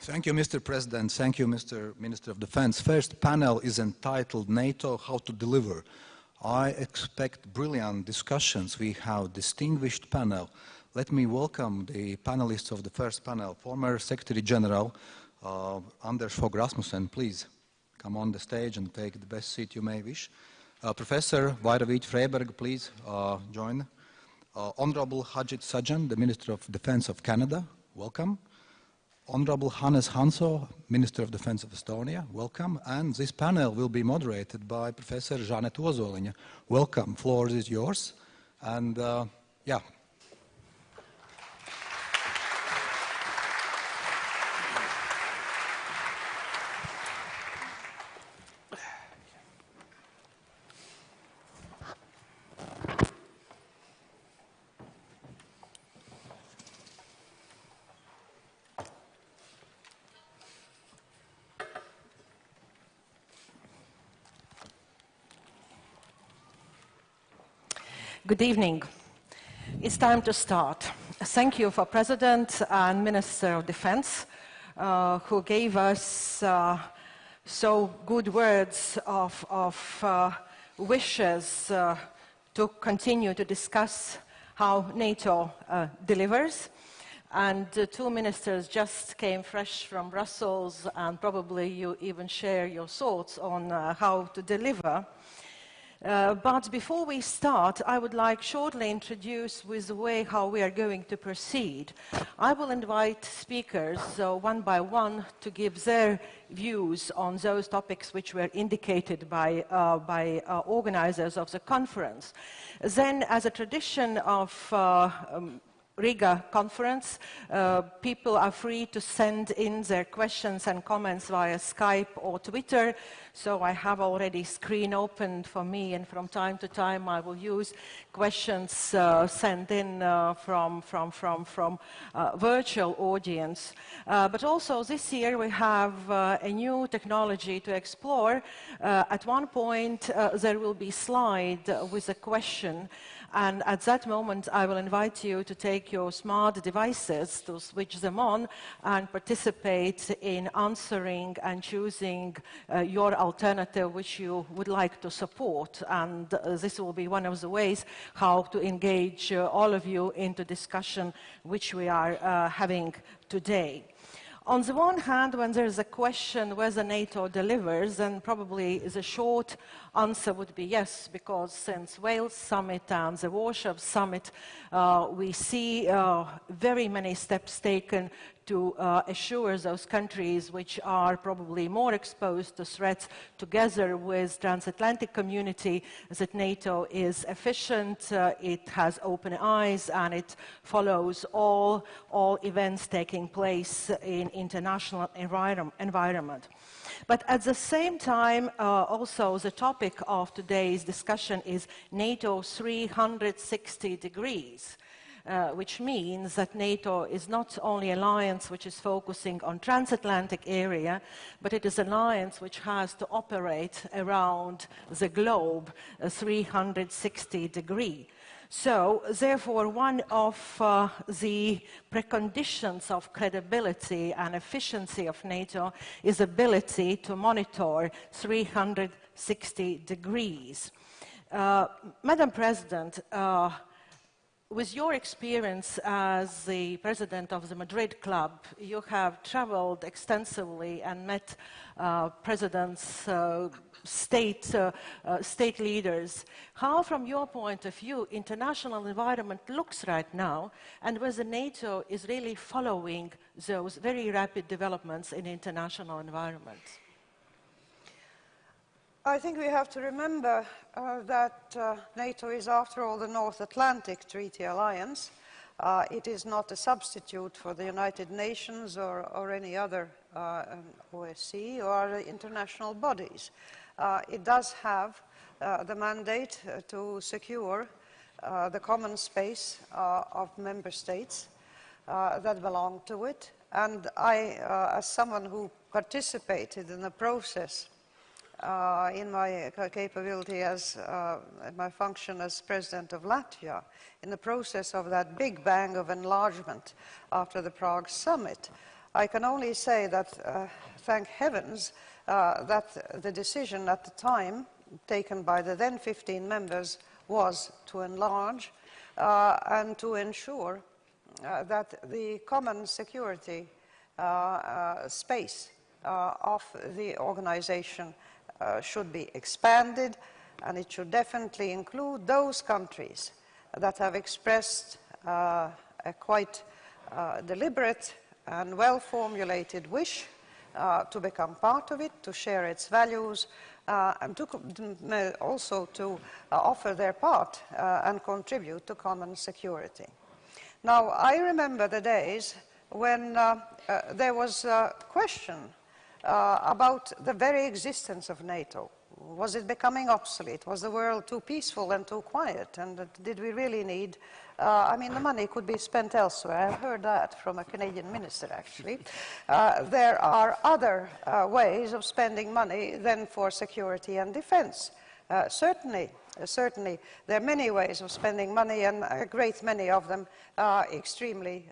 Thank you, Mr. President. Thank you, Mr. Minister of Defense. First panel is entitled NATO, How to Deliver. I expect brilliant discussions. We have distinguished panel. Let me welcome the panelists of the first panel. Former Secretary General Anders Fogh Rasmussen, please come on the stage and take the best seat you may wish. Professor Vairavīt Freiberg, please join. Honorable Hajit Sajjan, the Minister of Defense of Canada, welcome. Honorable Hannes Hanso, Minister of Defense of Estonia, welcome. And this panel will be moderated by Professor Žaneta Ozoliņa. Welcome, floor is yours. And yeah. Good evening. It's time to start. Thank you for President and Minister of Defense who gave us so good words of wishes to continue to discuss how NATO delivers. And two ministers just came fresh from Brussels, and probably you even share your thoughts on how to deliver. But before we start, I would like shortly introduce with the way how we are going to proceed. I will invite speakers one by one to give their views on those topics which were indicated by organizers of the conference. Then, as a tradition of Riga conference, people are free to send in their questions and comments via Skype or Twitter. So I have already screen opened for me, and from time to time I will use questions sent in from virtual audience. But also this year we have a new technology to explore. At one point there will be a slide with a question. And at that moment, I will invite you to take your smart devices, to switch them on, and participate in answering and choosing your alternative which you would like to support. And this will be one of the ways how to engage all of you into discussion which we are having today. On the one hand, when there is a question whether NATO delivers, then probably the short answer would be yes, because since Wales Summit and the Warsaw Summit, we see very many steps taken to assure those countries which are probably more exposed to threats, together with transatlantic community, that NATO is efficient, it has open eyes, and it follows all events taking place in international environment. But at the same time, also the topic of today's discussion is NATO 360 degrees. Which means that NATO is not only an alliance which is focusing on transatlantic area, but it is an alliance which has to operate around the globe 360 degrees. So, therefore, one of the preconditions of credibility and efficiency of NATO is ability to monitor 360 degrees. Madam President, with your experience as the president of the Madrid Club, you have traveled extensively and met presidents, state leaders. How, from your point of view, international environment looks right now, and whether NATO is really following those very rapid developments in international environment? I think we have to remember that NATO is, after all, the North Atlantic Treaty Alliance. It is not a substitute for the United Nations or any other OSCE or international bodies. It does have the mandate to secure the common space of member states that belong to it. And I, as someone who participated in the process in my capability as my function as President of Latvia, in the process of that big bang of enlargement after the Prague summit, I can only say that, thank heavens, that the decision at the time taken by the then 15 members was to enlarge and to ensure that the common security space of the organization should be expanded, and it should definitely include those countries that have expressed a quite deliberate and well-formulated wish to become part of it, to share its values, and to also to offer their part and contribute to common security. Now, I remember the days when there was a question about the very existence of NATO. Was it becoming obsolete? Was the world too peaceful and too quiet? And did we really need, I mean, the money could be spent elsewhere. I've heard that from a Canadian minister, actually. There are other ways of spending money than for security and defense. Certainly, there are many ways of spending money, and a great many of them are extremely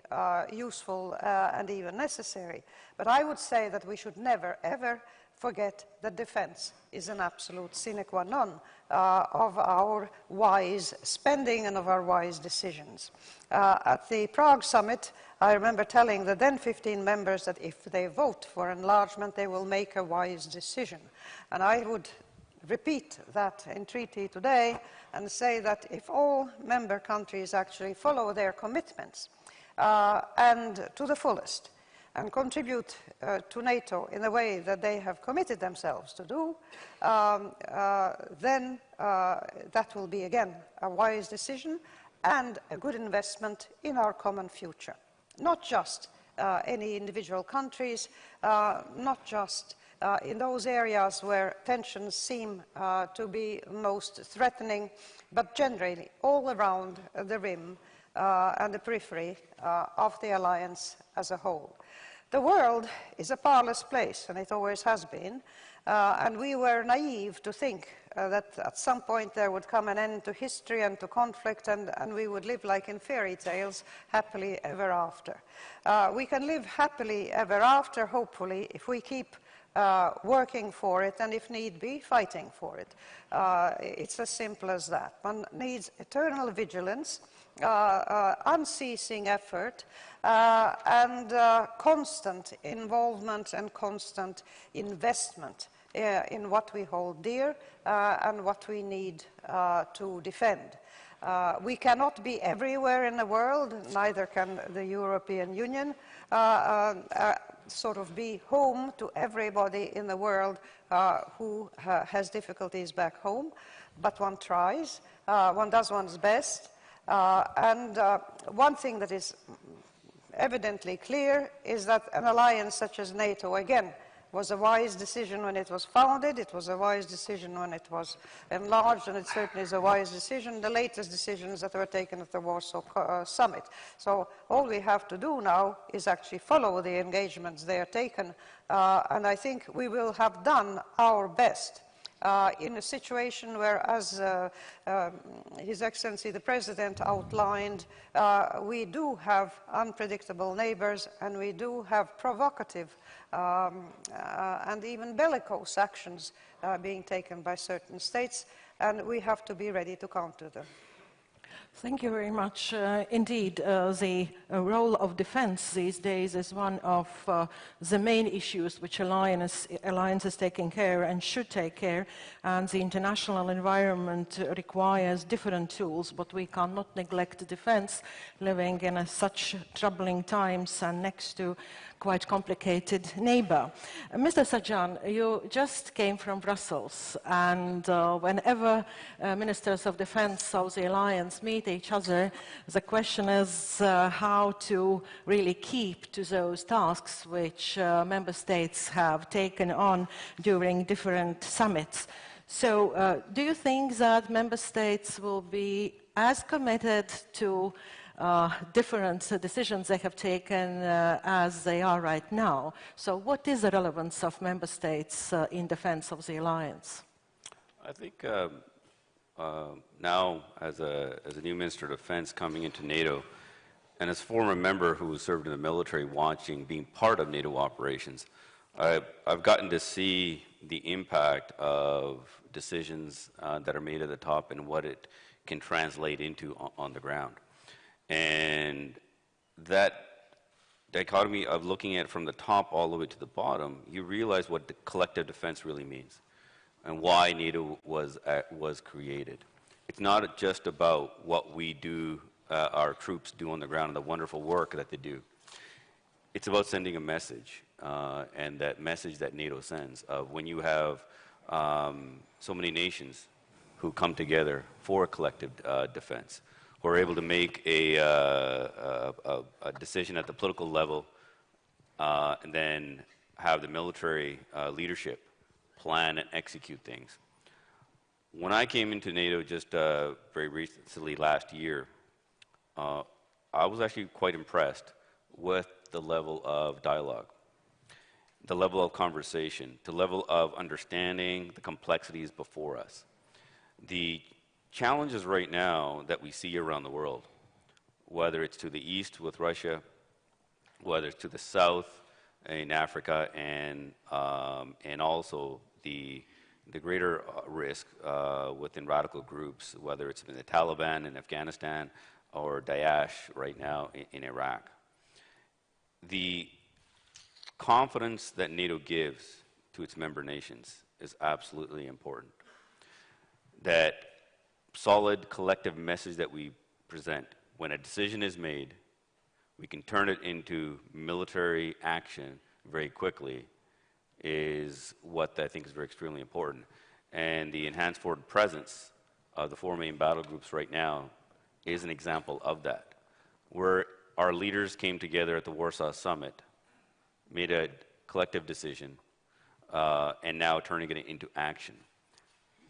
useful and even necessary. But I would say that we should never, ever forget that defense is an absolute sine qua non of our wise spending and of our wise decisions. At the Prague summit, I remember telling the then 15 members that if they vote for enlargement, they will make a wise decision. And I would repeat that entreaty today and say that if all member countries actually follow their commitments and to the fullest, and contribute to NATO in the way that they have committed themselves to do, then that will be, again, a wise decision and a good investment in our common future. Not just any individual countries, not just in those areas where tensions seem to be most threatening, but generally all around the rim and the periphery of the alliance as a whole. The world is a parlous place, and it always has been, and we were naive to think that at some point there would come an end to history and to conflict, and we would live like in fairy tales, happily ever after. We can live happily ever after, hopefully, if we keep working for it, and if need be, fighting for it. It's as simple as that. One needs eternal vigilance, unceasing effort, and constant involvement and constant investment in what we hold dear and what we need to defend. We cannot be everywhere in the world, neither can the European Union sort of be home to everybody in the world who has difficulties back home, but one tries, one does one's best, and one thing that is evidently clear is that an alliance such as NATO, again, was a wise decision when it was founded, it was a wise decision when it was enlarged, and it certainly is a wise decision, the latest decisions that were taken at the Warsaw Summit. So all we have to do now is actually follow the engagements they are taken, and I think we will have done our best in a situation where, as His Excellency the President outlined, we do have unpredictable neighbors, and we do have provocative and even bellicose actions being taken by certain states, and we have to be ready to counter them. Thank you very much. Indeed, the role of defense these days is one of the main issues which alliance is taking care and should take care, and the international environment requires different tools, but we cannot neglect defense, living in such troubling times and next to quite complicated neighbor. Mr. Sajjan, you just came from Brussels, and whenever ministers of defense of the alliance meet each other, the question is how to really keep to those tasks which member states have taken on during different summits. So do you think that member states will be as committed to different decisions they have taken as they are right now? So what is the relevance of member states in defense of the alliance? I think now, as a new Minister of Defense coming into NATO, And as a former member who served in the military watching, being part of NATO operations, I've gotten to see the impact of decisions that are made at the top and what it can translate into on the ground. And that dichotomy of looking at it from the top all the way to the bottom, you realize what the collective defense really means and why NATO was created. It's not just about what we do, our troops do on the ground and the wonderful work that they do. It's about sending a message, and that message that NATO sends of when you have so many nations who come together for a collective defense, who are able to make a decision at the political level, and then have the military leadership plan and execute things. When I came into NATO just very recently last year, I was actually quite impressed with the level of dialogue, the level of conversation, the level of understanding the complexities before us. The challenges right now that we see around the world, whether it's to the east with Russia, whether it's to the south in Africa, and also the greater risk within radical groups, whether it's been the Taliban in Afghanistan or Daesh right now in Iraq. The confidence that NATO gives to its member nations is absolutely important. That solid collective message that we present, when a decision is made, we can turn it into military action very quickly, is what I think is very extremely important. And the enhanced forward presence of the four main battle groups right now is an example of that, where our leaders came together at the Warsaw Summit, made a collective decision, and now turning it into action.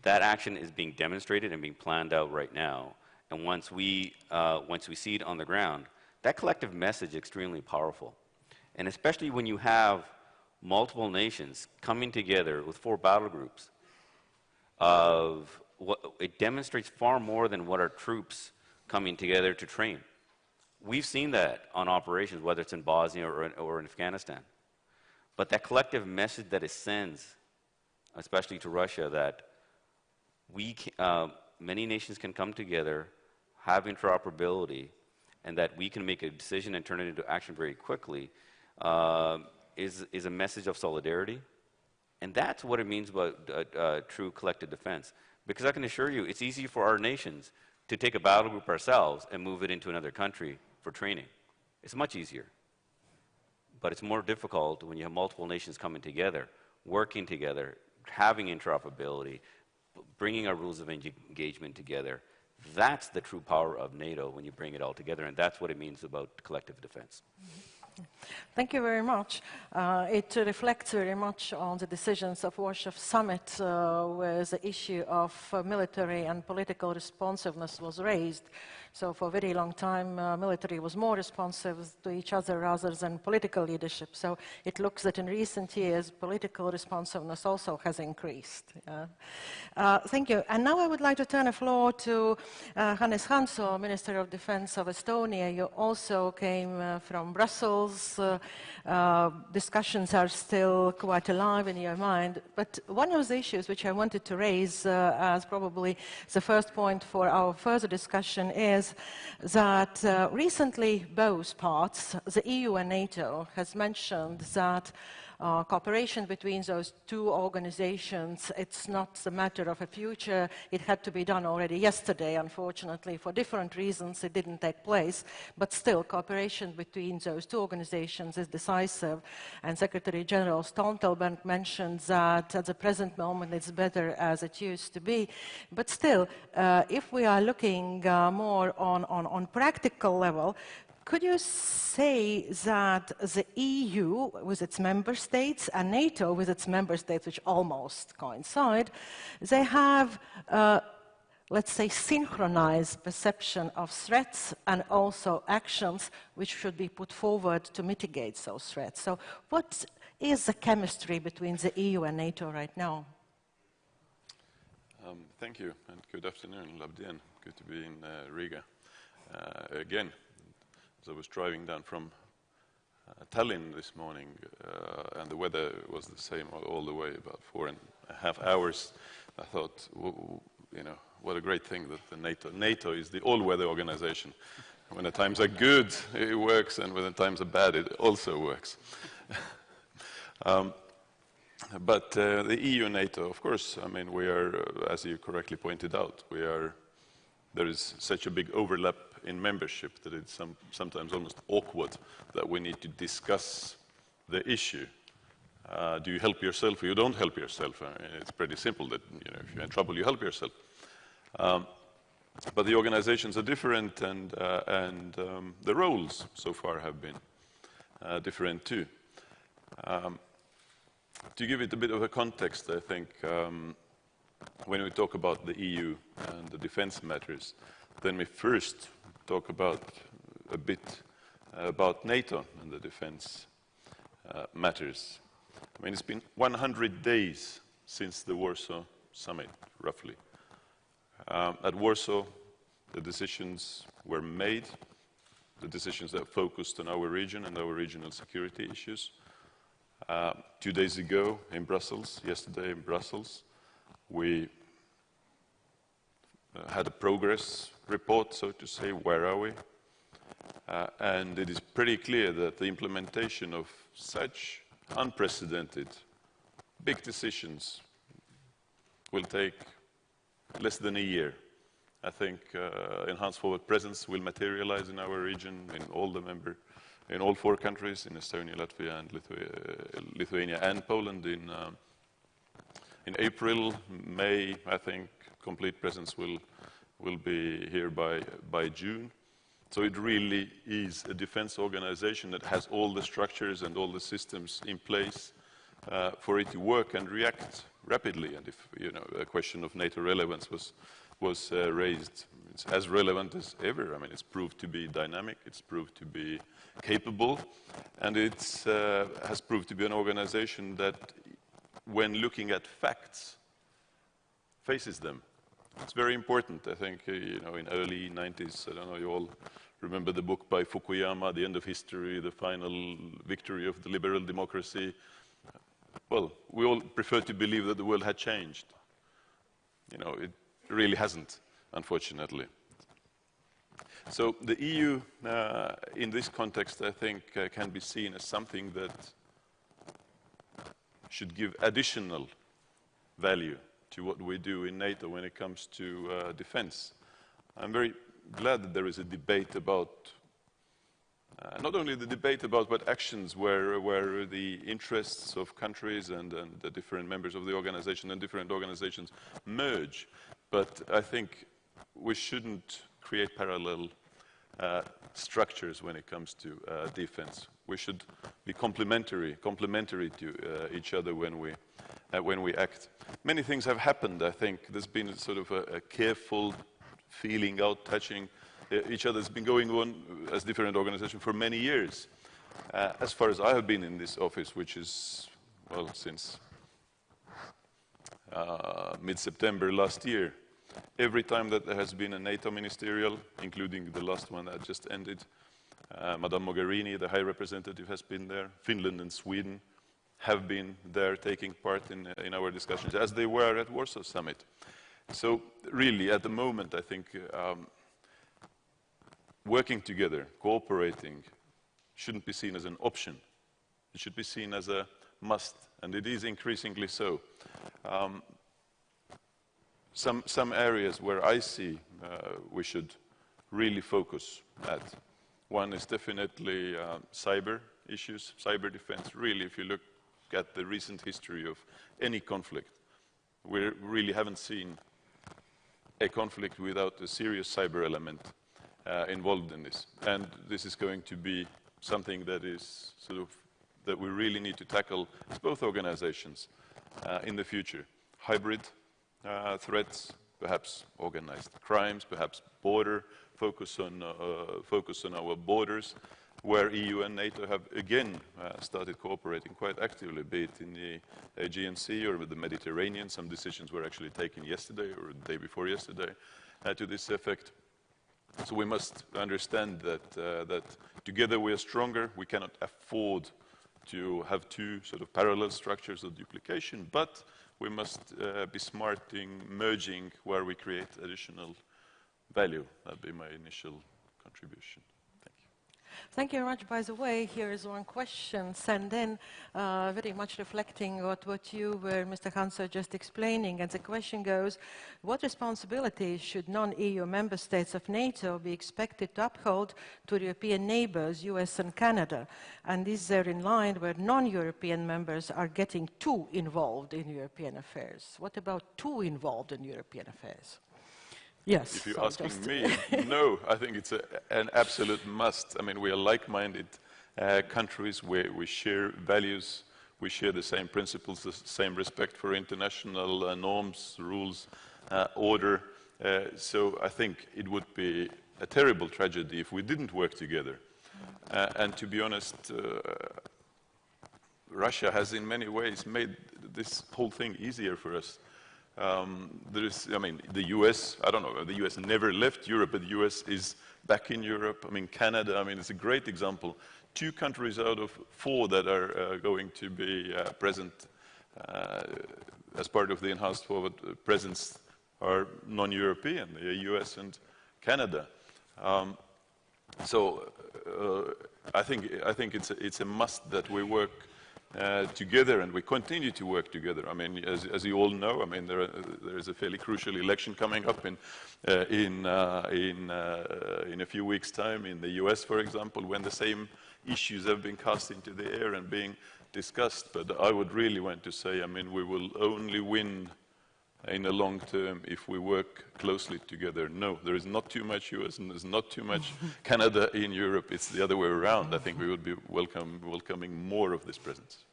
That action is being demonstrated and being planned out right now. And once we see it on the ground, that collective message is extremely powerful. And especially when you have multiple nations coming together with four battle groups, it demonstrates far more than what our troops coming together to train. We've seen that on operations, whether it's in Bosnia or in Afghanistan. But that collective message that it sends, especially to Russia, that many nations can come together, have interoperability, and that we can make a decision and turn it into action very quickly, is a message of solidarity. And that's what it means about true collective defense. Because I can assure you, it's easy for our nations to take a battle group ourselves and move it into another country for training. It's much easier. But it's more difficult when you have multiple nations coming together, working together, having interoperability, bringing our rules of engagement together. That's the true power of NATO when you bring it all together, and that's what it means about collective defense. Thank you very much. It reflects very much on the decisions of Warsaw Summit, where the issue of military and political responsiveness was raised. So for a very long time, military was more responsive to each other rather than political leadership. So it looks that in recent years, political responsiveness also has increased. Thank you. And now I would like to turn the floor to Hannes Hanso, Minister of Defense of Estonia. You also came from Brussels. Discussions are still quite alive in your mind. But one of the issues which I wanted to raise as probably the first point for our further discussion is that recently both parts, the EU and NATO, has mentioned that cooperation between those two organizations, it's not a matter of a future. It had to be done already yesterday. Unfortunately, for different reasons, it didn't take place. But still, cooperation between those two organizations is decisive. And Secretary General Stoltenberg mentioned that at the present moment, it's better as it used to be. But still, if we are looking more on practical level, could you say that the EU with its member states and NATO with its member states, which almost coincide, they have, let's say, synchronized perception of threats and also actions which should be put forward to mitigate those threats? So what is the chemistry between the EU and NATO right now? Thank you, and good afternoon, Labdien. Good to be in Riga again. As I was driving down from Tallinn this morning, and the weather was the same all the way, about 4.5 hours, I thought, you know, what a great thing that the NATO is the all-weather organization. When the times are good, it works, and when the times are bad, it also works. But the EU and NATO, of course, I mean, we are, as you correctly pointed out, there is such a big overlap in membership that it's sometimes almost awkward that we need to discuss the issue. Do you help yourself or you don't help yourself? I mean, it's pretty simple that, you know, if you're in trouble, you help yourself. But the organizations are different, and the roles so far have been different too. To give it a bit of a context, I think, when we talk about the EU and the defense matters, then we first talk about a bit about NATO and the defense matters. I mean, it's been 100 days since the Warsaw Summit, roughly. At Warsaw, the decisions were made, the decisions that focused on our region and our regional security issues. 2 days ago in Brussels, yesterday in Brussels, we had a progress report, so to say, where are we? And it is pretty clear that the implementation of such unprecedented big decisions will take less than a year. I think enhanced forward presence will materialize in our region, in all 4 countries, in Estonia, Latvia, and Lithuania, and Poland. In April, May, I think complete presence will be here by June. So it really is a defense organization that has all the structures and all the systems in place for it to work and react rapidly. And if, you know, a question of NATO relevance was raised, it's as relevant as ever. I mean, it's proved to be dynamic, it's proved to be capable, and it has proved to be an organization that, when looking at facts, faces them. It's very important. I think, you know, in early 90s, I don't know, you all remember the book by Fukuyama, The End of History, the final victory of the liberal democracy. Well, we all prefer to believe that the world had changed. You know, it really hasn't, unfortunately. So the EU, in this context, I think, can be seen as something that should give additional value to what we do in NATO when it comes to defense. I'm very glad that there is a debate about, not only the debate about, but actions where the interests of countries and the different members of the organization and different organizations merge. But I think we shouldn't create parallel structures when it comes to defense. We should be complementary to each other when we act. Many things have happened, I think. There's been sort of a careful feeling out, touching each other. It's been going on as different organizations for many years. As far as I have been in this office, which is, well, since mid-September last year, every time that there has been a NATO ministerial, including the last one that just ended, Madame Mogherini, the High Representative, has been there. Finland and Sweden have been there taking part in our discussions, as they were at Warsaw Summit. So really, at the moment, I think working together, cooperating, shouldn't be seen as an option. It should be seen as a must, and it is increasingly so. Some areas where I see we should really focus at. One is definitely cyber issues, cyber defense. Really, if you look at the recent history of any conflict, we really haven't seen a conflict without a serious cyber element involved in this. And this is going to be something that is sort of, that we really need to tackle as both organizations in the future. Hybrid threats, perhaps organized crimes, perhaps border, focus on our borders, where EU and NATO have again started cooperating quite actively, be it in the Aegean Sea or with the Mediterranean. Some decisions were actually taken yesterday or the day before yesterday to this effect. So we must understand that, that together we are stronger. We cannot afford to have two sort of parallel structures of duplication, but we must be smart in merging where we create additional value. That'd be my initial contribution. Thank you. Thank you very much. By the way, here is one question sent in, very much reflecting what you were, Mr. Hanso, just explaining. And the question goes, what responsibilities should non-EU member states of NATO be expected to uphold to European neighbors, US and Canada? And is there in line where non-European members are getting too involved in European affairs? What about too involved in European affairs? Yes. If you're asking me, no, I think it's an absolute must. I mean, we are like-minded countries where we share values, we share the same principles, the same respect for international norms, rules, order. So I think it would be a terrible tragedy if we didn't work together. And to be honest, Russia has in many ways made this whole thing easier for us. There is, I mean, the US, I don't know, the US never left Europe, but the US is back in Europe. I mean, Canada, I mean, it's a great example. 2 countries out of 4 that are going to be present as part of the enhanced forward presence are non-European, the US and Canada. So I think it's a must that we work together, and we continue to work together. I mean, as you all know, I mean, there is a fairly crucial election coming up in a few weeks' time in the US, for example, when the same issues have been cast into the air and being discussed. But I would really want to say, I mean, we will only win in the long term if we work closely together. No, there is not too much US and there's not too much Canada in Europe. It's the other way around. I think we would be welcoming more of this presence.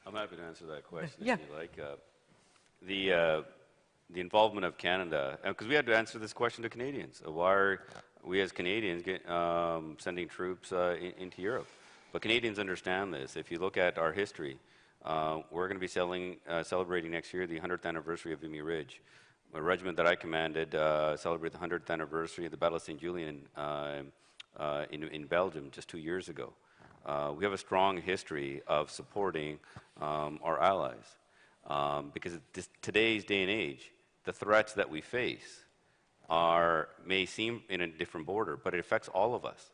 I'm happy to answer that question Yeah. if you like. The involvement of Canada, because we had to answer this question to Canadians. Why are we as Canadians sending troops into Europe? But Canadians understand this. If you look at our history, we're going to be celebrating next year the 100th anniversary of Vimy Ridge. A regiment that I commanded celebrated the 100th anniversary of the Battle of St. Julien in Belgium just 2 years ago. We have a strong history of supporting our allies because today's day and age, the threats that we face may seem in a different border, but it affects all of us.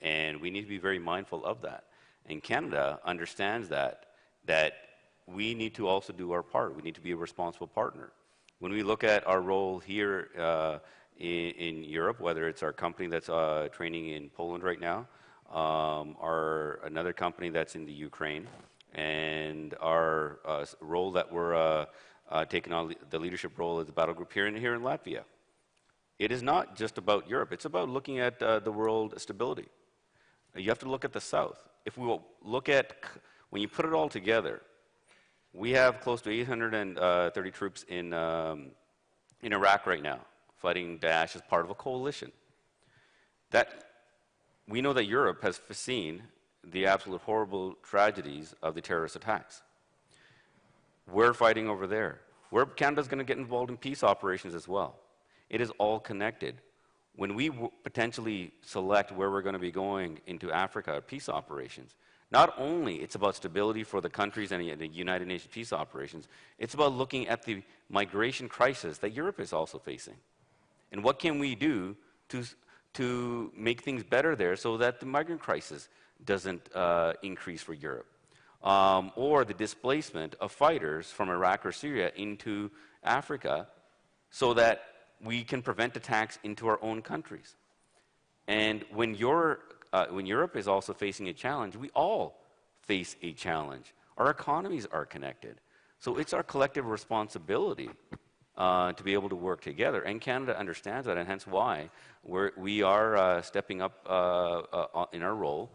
And we need to be very mindful of that. And Canada understands that we need to also do our part. We need to be a responsible partner. When we look at our role here in Europe, whether it's our company that's training in Poland right now, or another company that's in the Ukraine, and our role that we're taking on the leadership role as a battle group here in Latvia. It is not just about Europe. It's about looking at the world stability. You have to look at the South. If we will look at, when you put it all together, we have close to 830 troops in Iraq right now, fighting Daesh as part of a coalition. We know that Europe has seen the absolute horrible tragedies of the terrorist attacks. We're fighting over there. Canada's going to get involved in peace operations as well. It is all connected. When we potentially select where we're going to be going into Africa, peace operations, not only it's about stability for the countries and the United Nations peace operations, it's about looking at the migration crisis that Europe is also facing. And what can we do to make things better there so that the migrant crisis doesn't increase for Europe? Or the displacement of fighters from Iraq or Syria into Africa so that we can prevent attacks into our own countries. And when Europe is also facing a challenge, we all face a challenge. Our economies are connected. So it's our collective responsibility to be able to work together. And Canada understands that, and hence why we are stepping up in our role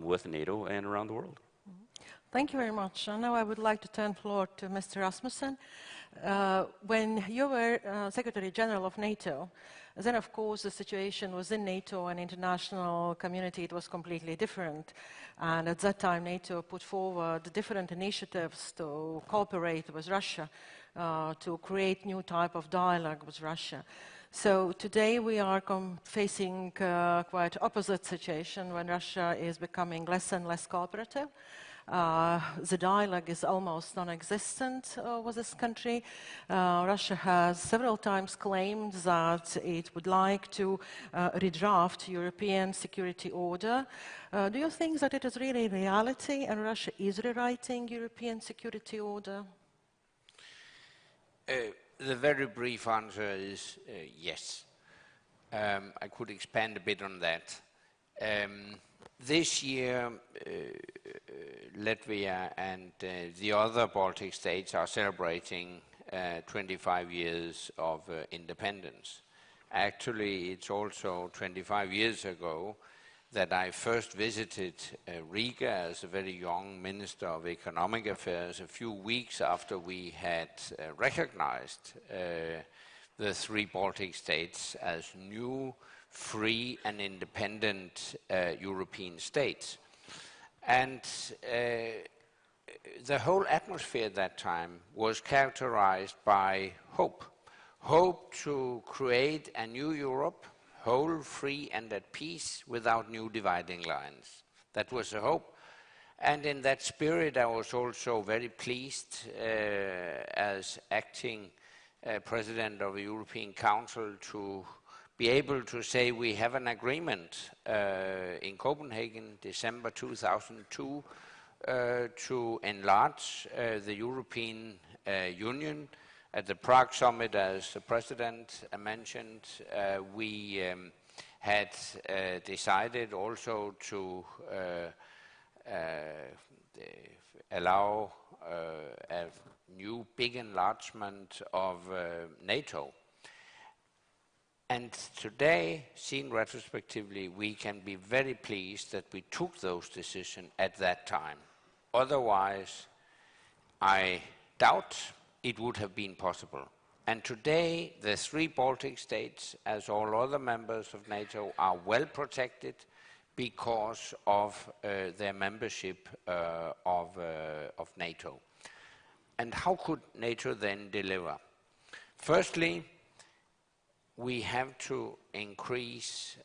with NATO and around the world. Thank you very much. And now I would like to turn the floor to Mr. Rasmussen. When you were Secretary General of NATO, then of course the situation within NATO and international community, it was completely different. And at that time NATO put forward different initiatives to cooperate with Russia, to create new type of dialogue with Russia. So today we are facing quite opposite situation when Russia is becoming less and less cooperative. The dialogue is almost non-existent with this country. Russia has several times claimed that it would like to redraft European security order. Do you think that it is really reality and Russia is rewriting European security order? The very brief answer is yes. I could expand a bit on that. This year, Latvia and the other Baltic states are celebrating 25 years of independence. Actually, it's also 25 years ago that I first visited Riga as a very young Minister of Economic Affairs, a few weeks after we had recognized the three Baltic states as new, free and independent European states. And the whole atmosphere at that time was characterized by hope. Hope to create a new Europe, whole, free and at peace without new dividing lines. That was the hope. And in that spirit I was also very pleased as acting President of the European Council to be able to say we have an agreement in Copenhagen, December 2002, to enlarge the European Union. At the Prague summit, as the President mentioned, we had decided also to allow a new big enlargement of NATO. And today, seen retrospectively, we can be very pleased that we took those decisions at that time. Otherwise, I doubt it would have been possible. And today, the three Baltic states, as all other members of NATO, are well protected because of their membership of NATO. And how could NATO then deliver? Firstly, we have to increase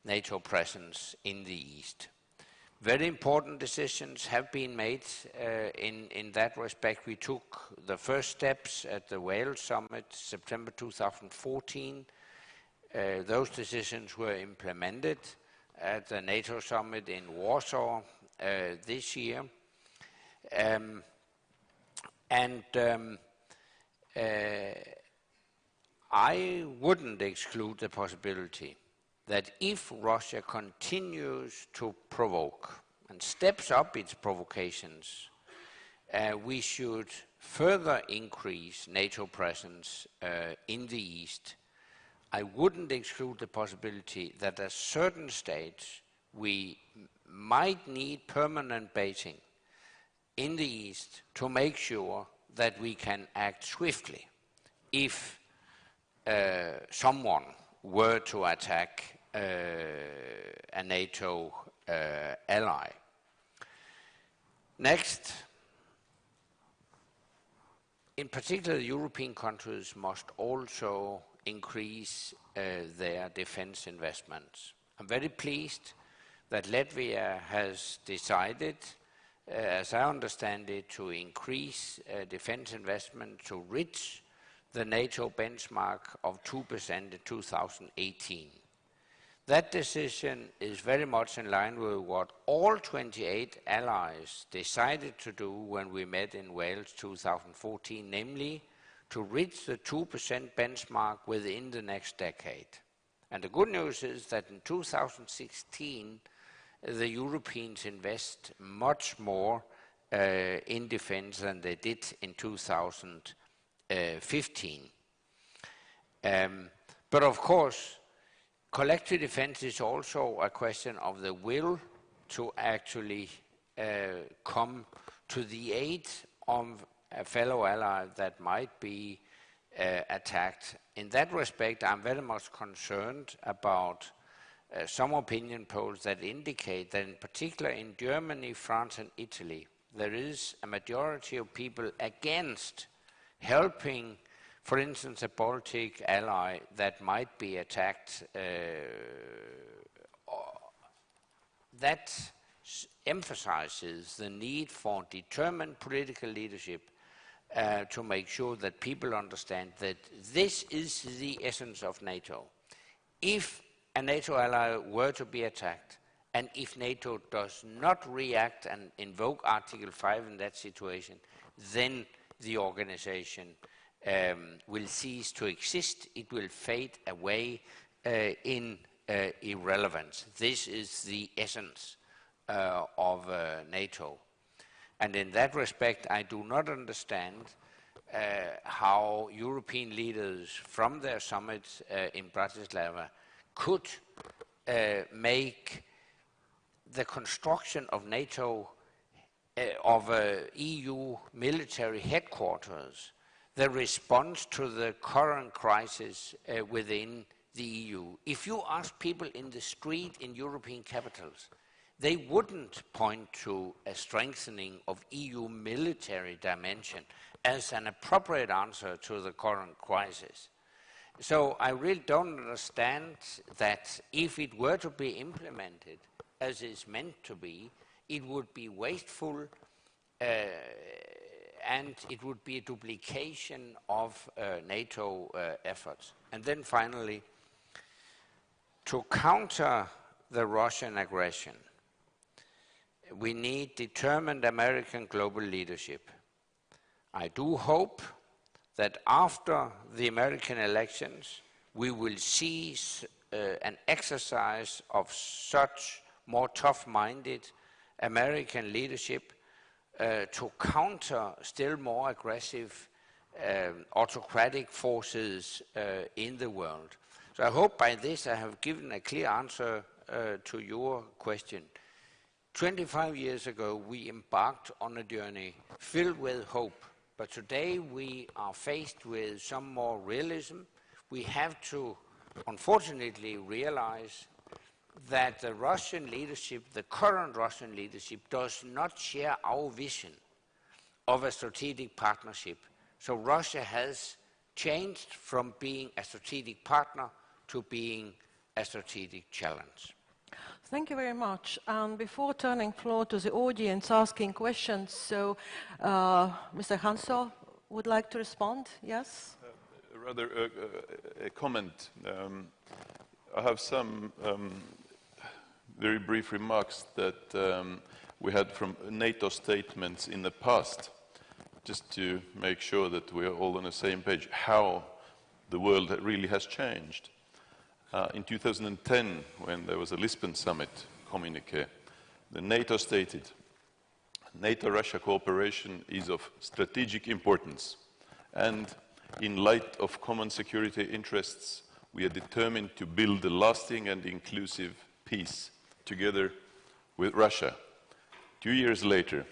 NATO presence in the East. Very important decisions have been made in that respect. We took the first steps at the Wales summit, September 2014. Those decisions were implemented at the NATO summit in Warsaw this year. I wouldn't exclude the possibility that if Russia continues to provoke and steps up its provocations, we should further increase NATO presence in the East. I wouldn't exclude the possibility that at certain stage we might need permanent basing in the East to make sure that we can act swiftly if someone were to attack a NATO ally. Next, in particular, the European countries must also increase their defense investments. I'm very pleased that Latvia has decided, as I understand it, to increase defense investment to reach the NATO benchmark of 2% in 2018. That decision is very much in line with what all 28 allies decided to do when we met in Wales 2014, namely to reach the 2% benchmark within the next decade. And the good news is that in 2016, the Europeans invest much more in defense than they did in 2015. But of course, collective defense is also a question of the will to actually come to the aid of a fellow ally that might be attacked. In that respect, I'm very much concerned about some opinion polls that indicate that in particular in Germany, France and Italy, there is a majority of people against helping For instance, a Baltic ally that might be attacked, that emphasizes the need for determined political leadership to make sure that people understand that this is the essence of NATO. If a NATO ally were to be attacked, and if NATO does not react and invoke Article 5 in that situation, then the organization will cease to exist. It will fade away in irrelevance. This is the essence of NATO. And in that respect, I do not understand how European leaders from their summit in Bratislava could make the construction of NATO, of EU military headquarters, the response to the current crisis within the EU. If you ask people in the street in European capitals, they wouldn't point to a strengthening of EU military dimension as an appropriate answer to the current crisis. So I really don't understand that if it were to be implemented as is meant to be, it would be wasteful and it would be a duplication of NATO efforts. And then finally, to counter the Russian aggression, we need determined American global leadership. I do hope that after the American elections, we will see an exercise of such more tough-minded American leadership to counter still more aggressive autocratic forces in the world. So I hope by this I have given a clear answer to your question. 25 years ago, we embarked on a journey filled with hope, but today we are faced with some more realism. We have to, unfortunately, realize that the Russian leadership, the current Russian leadership, does not share our vision of a strategic partnership. So Russia has changed from being a strategic partner to being a strategic challenge. Thank you very much. And before turning floor to the audience asking questions, so Mr. Hanso would like to respond, yes? Rather a comment. I have some very brief remarks that we had from NATO statements in the past, just to make sure that we are all on the same page, how the world really has changed. In 2010, when there was a Lisbon summit communique, the NATO stated, NATO-Russia cooperation is of strategic importance, and in light of common security interests, we are determined to build a lasting and inclusive peace together with Russia. 2 years later,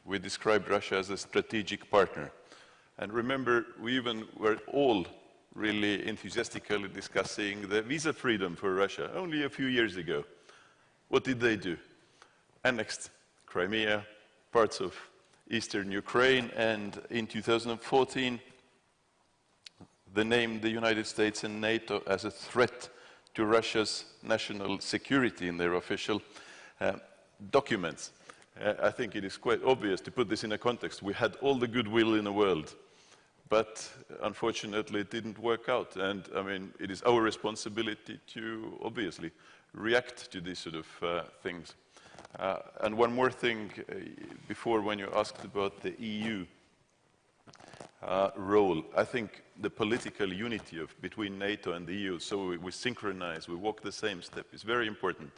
we described Russia as a strategic partner. And remember, we even were all really enthusiastically discussing the visa freedom for Russia only a few years ago. What did they do? Annexed Crimea, parts of eastern Ukraine, and in 2014, they named the United States and NATO as a threat to Russia's national security in their official documents. I think it is quite obvious to put this in a context. We had all the goodwill in the world, but unfortunately it didn't work out. And I mean, it is our responsibility to obviously react to these sort of things. And one more thing before, when you asked about the EU role, I think the political unity between NATO and the EU, so we synchronize, we walk the same step, is very important.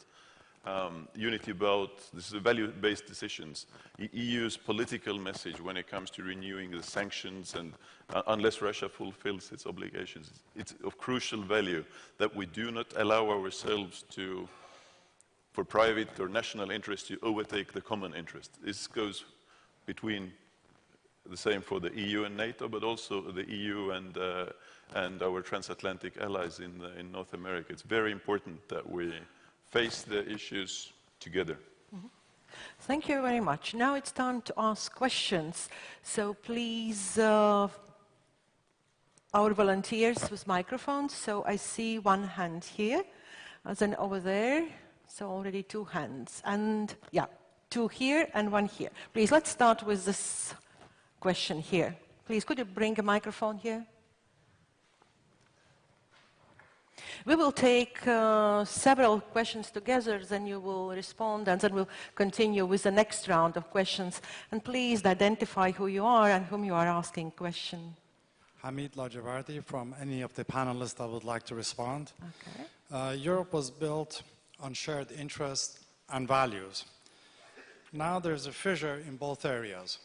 Unity about, this is value-based decisions. The EU's political message when it comes to renewing the sanctions, and unless Russia fulfills its obligations, it's of crucial value that we do not allow ourselves to, for private or national interest, to overtake the common interest. This goes between the same for the EU and NATO, but also the EU and our transatlantic allies in North America. It's very important that we face the issues together. Mm-hmm. Thank you very much. Now it's time to ask questions. So please our volunteers with microphones. So I see one hand here, and then over there, so already 2 hands. And yeah, 2 here and 1 here. Please, let's start with this question here. Please, could you bring a microphone here? We will take several questions together, then you will respond, and then we'll continue with the next round of questions. And please identify who you are and whom you are asking question. Hamid Lajavardi from any of the panelists that would like to respond. Okay. Europe was built on shared interests and values. Now there's a fissure in both areas,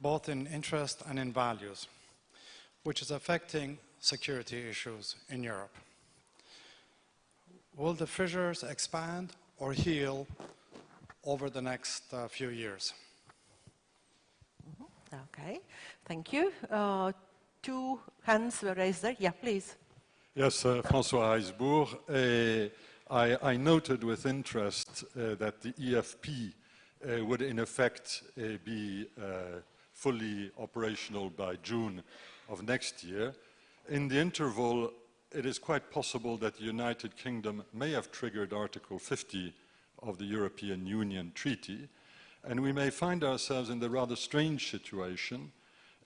both in interest and in values, which is affecting security issues in Europe. Will the fissures expand or heal over the next few years? Okay, thank you. 2 hands were raised there. Yeah, please. Yes, François Heisbourg. I noted with interest that the EFP would in effect be fully operational by June of next year. In the interval, it is quite possible that the United Kingdom may have triggered Article 50 of the European Union Treaty, and we may find ourselves in the rather strange situation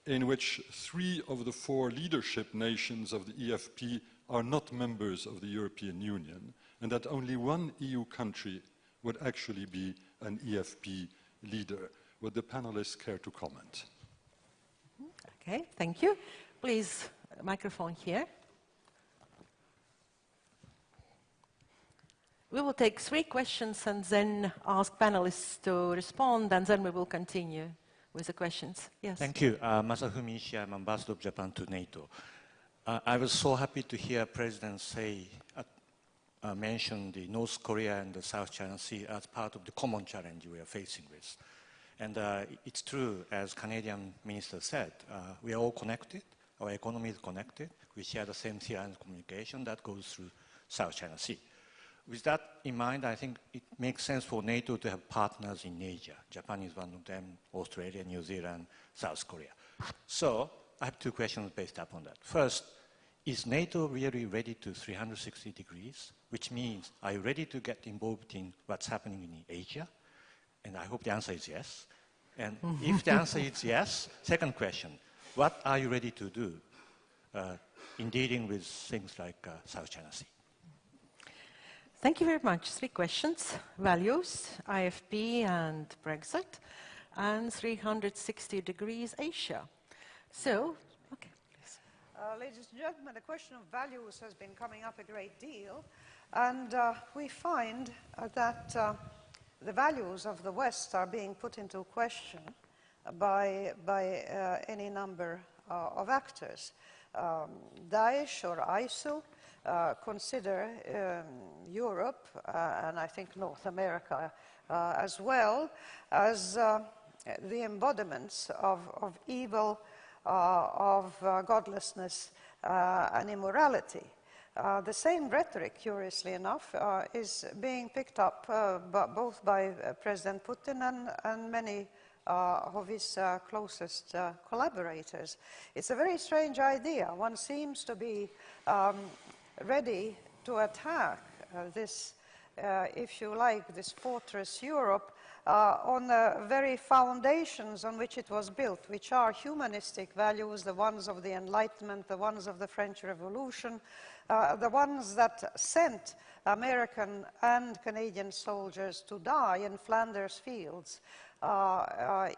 in which 3 of the 4 leadership nations of the EFP are not members of the European Union, and that only 1 EU country would actually be an EFP leader. Would the panelists care to comment? Okay, thank you. Please, microphone here. We will take 3 questions and then ask panelists to respond, and then we will continue with the questions. Yes. Thank you. Masafumi Ishii, I'm Ambassador of Japan to NATO. I was so happy to hear President say, mention the North Korea and the South China Sea as part of the common challenge we are facing with. And it's true, as Canadian Minister said, we are all connected, our economy is connected, we share the same sea and communication that goes through South China Sea. With that in mind, I think it makes sense for NATO to have partners in Asia. Japan is one of them, Australia, New Zealand, South Korea. So I have 2 questions based upon that. First, is NATO really ready to 360 degrees? Which means, are you ready to get involved in what's happening in Asia? And I hope the answer is yes. And if the answer is yes, second question, what are you ready to do in dealing with things like South China Sea? Thank you very much. 3 questions: values, IFP and Brexit, and 360 degrees Asia. So, okay, please. Ladies and gentlemen, the question of values has been coming up a great deal, and we find that the values of the West are being put into question by any number of actors. Daesh or ISIL consider Europe, and I think North America as well, as the embodiments of evil, of godlessness and immorality. The same rhetoric, curiously enough, is being picked up both by President Putin and many of his closest collaborators. It's a very strange idea. One seems to be ready to attack this, if you like, this fortress Europe on the very foundations on which it was built, which are humanistic values, the ones of the Enlightenment, the ones of the French Revolution, the ones that sent American and Canadian soldiers to die in Flanders fields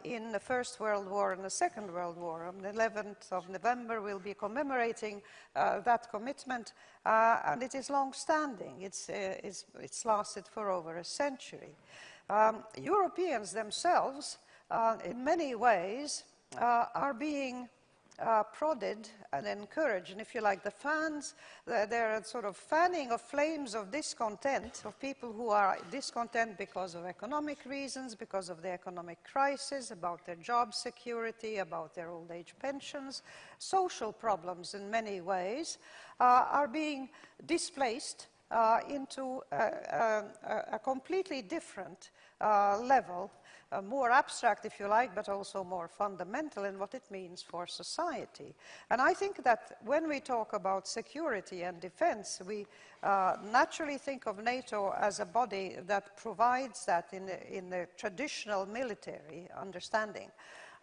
in the First World War and the Second World War. On the 11th of November, we'll be commemorating that commitment, and it is long-standing. It's lasted for over a century. Europeans themselves, in many ways, are being prodded and encouraged, and if you like, the fans, they're sort of fanning of flames of discontent, of people who are discontent because of economic reasons, because of the economic crisis, about their job security, about their old age pensions. Social problems in many ways are being displaced into a completely different level, more abstract if you like, but also more fundamental in what it means for society. And I think that when we talk about security and defense, we naturally think of NATO as a body that provides that in the traditional military understanding.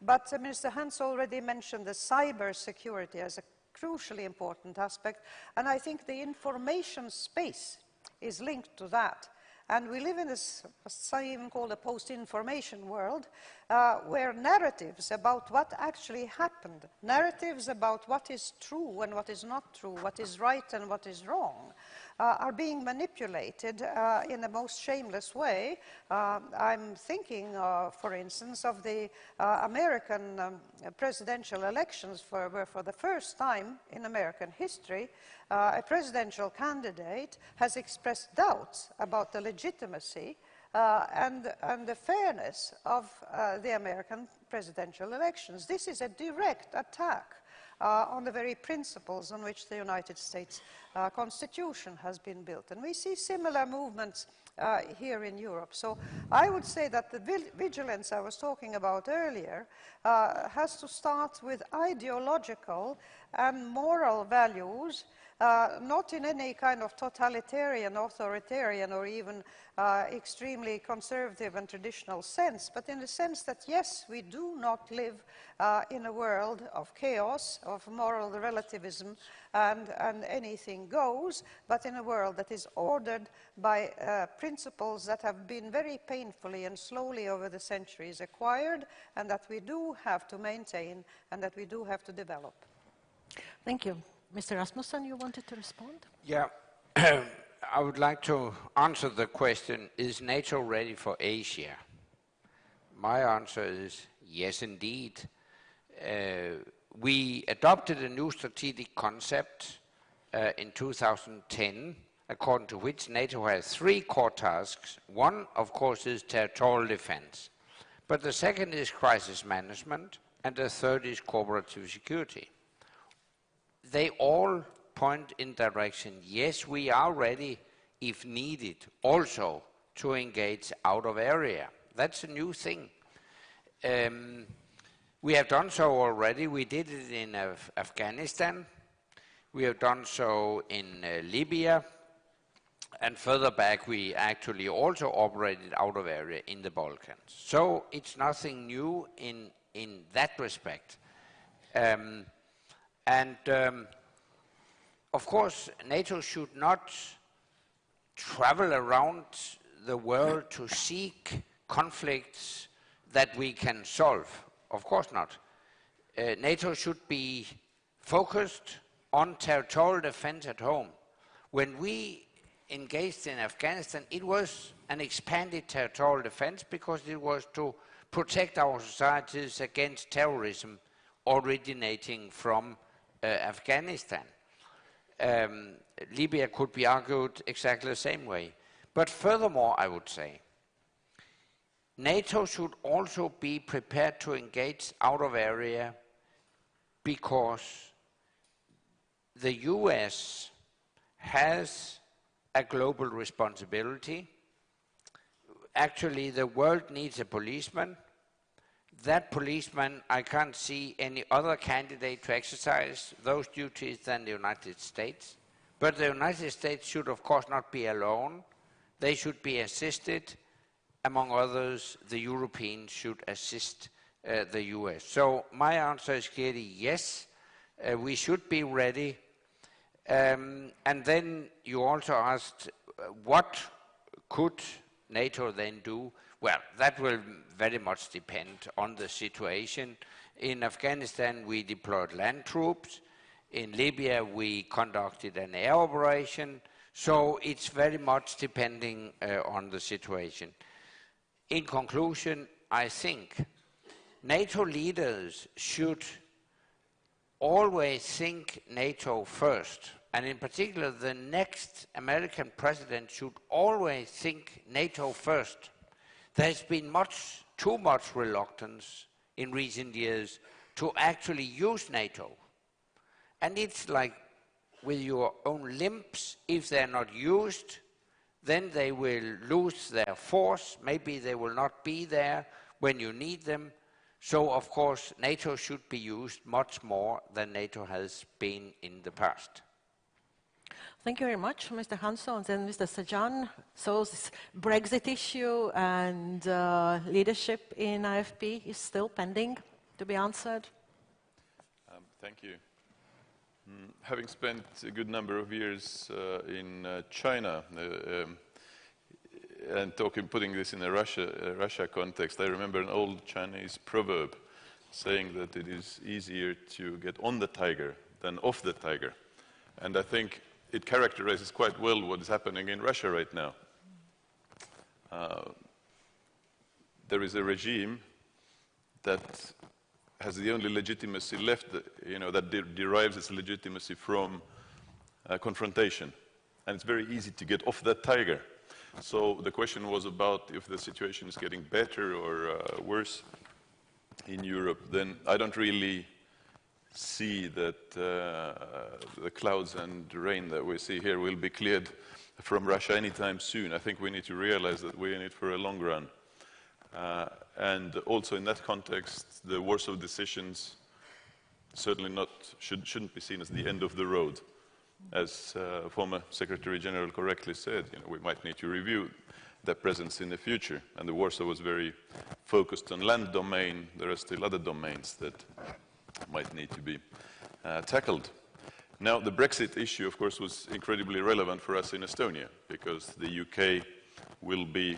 But Mr. Hans already mentioned the cyber security as a crucially important aspect, and I think the information space is linked to that. And we live in this, some even call a post-information world, where narratives about what actually happened, narratives about what is true and what is not true, what is right and what is wrong, are being manipulated in the most shameless way. I'm thinking, for instance, of the American presidential elections where for the first time in American history, a presidential candidate has expressed doubts about the legitimacy and the fairness of the American presidential elections. This is a direct attack on the very principles on which the United States Constitution has been built. And we see similar movements here in Europe. So I would say that the vigilance I was talking about earlier has to start with ideological and moral values, not in any kind of totalitarian, authoritarian, or even extremely conservative and traditional sense, but in the sense that, yes, we do not live in a world of chaos, of moral relativism, and anything goes, but in a world that is ordered by principles that have been very painfully and slowly over the centuries acquired, and that we do have to maintain and that we do have to develop. Thank you. Mr. Rasmussen, you wanted to respond? Yeah, I would like to answer the question, is NATO ready for Asia? My answer is yes, indeed. We adopted a new strategic concept in 2010, according to which NATO has 3 core tasks. One, of course, is territorial defense. But the second is crisis management, and the third is cooperative security. They all point in direction, yes, we are ready, if needed, also to engage out of area. That's a new thing. We have done so already. We did it in Afghanistan. We have done so in Libya. And further back, we actually also operated out of area in the Balkans. So it's nothing new in that respect. Of course, NATO should not travel around the world to seek conflicts that we can solve. Of course not. NATO should be focused on territorial defense at home. When we engaged in Afghanistan, it was an expanded territorial defense because it was to protect our societies against terrorism originating from Afghanistan. Libya could be argued exactly the same way. But furthermore, I would say, NATO should also be prepared to engage out of area because the US has a global responsibility. Actually, the world needs a policeman. That policeman, I can't see any other candidate to exercise those duties than the United States. But the United States should, of course, not be alone. They should be assisted. Among others, the Europeans should assist the US. So my answer is clearly yes, we should be ready. And then you also asked, what could NATO then do? Well, that will very much depend on the situation. In Afghanistan, we deployed land troops. In Libya, we conducted an air operation. So it's very much depending on the situation. In conclusion, I think NATO leaders should always think NATO first. And in particular, the next American president should always think NATO first. There's been too much reluctance in recent years to actually use NATO. And it's like with your own limbs. If they're not used, then they will lose their force. Maybe they will not be there when you need them. So, of course, NATO should be used much more than NATO has been in the past. Thank you very much, Mr. Hanso. And then Mr. Sajan. So this Brexit issue and leadership in IFP is still pending to be answered. Thank you. Having spent a good number of years in China, and putting this in a Russia context, I remember an old Chinese proverb saying that it is easier to get on the tiger than off the tiger. And I think it characterizes quite well what is happening in Russia right now. There is a regime that has the only legitimacy left, that derives its legitimacy from confrontation. And it's very easy to get off that tiger. So the question was about if the situation is getting better or worse in Europe. Then I don't really see that the clouds and rain that we see here will be cleared from Russia anytime soon. I think we need to realize that we're in it for a long run. And also in that context, the Warsaw decisions certainly shouldn't be seen as the end of the road. As former Secretary General correctly said, we might need to review that presence in the future. And the Warsaw was very focused on land domain. There are still other domains that might need to be tackled. Now, the Brexit issue, of course, was incredibly relevant for us in Estonia, because the UK will be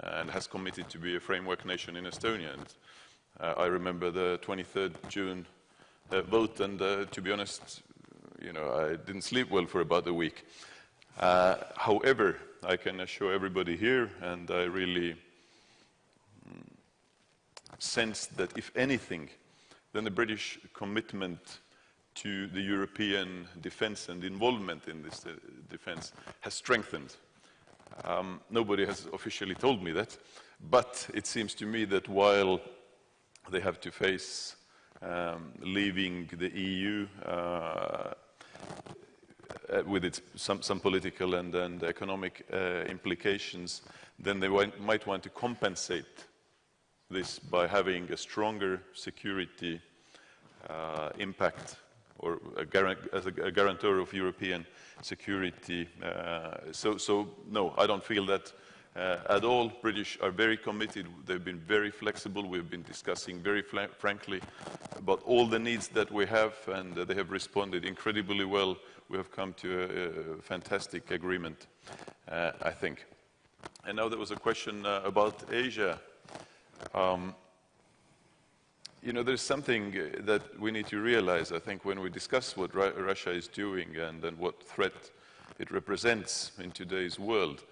and has committed to be a framework nation in Estonia. And I remember the 23rd June vote, and to be honest, I didn't sleep well for about a week. However, I can assure everybody here, and I really sense that if anything, then the British commitment to the European defense and involvement in this defense has strengthened. Nobody has officially told me that, but it seems to me that while they have to face leaving the EU with its some political and economic implications, then they might want to compensate this by having a stronger security impact, or as a guarantor of European security. So no, I don't feel that at all. British are very committed. They've been very flexible. We've been discussing very frankly about all the needs that we have, and they have responded incredibly well. We have come to a fantastic agreement, I think. And now there was a question about Asia. There's something that we need to realize, I think, when we discuss what Russia is doing and what threat it represents in today's world.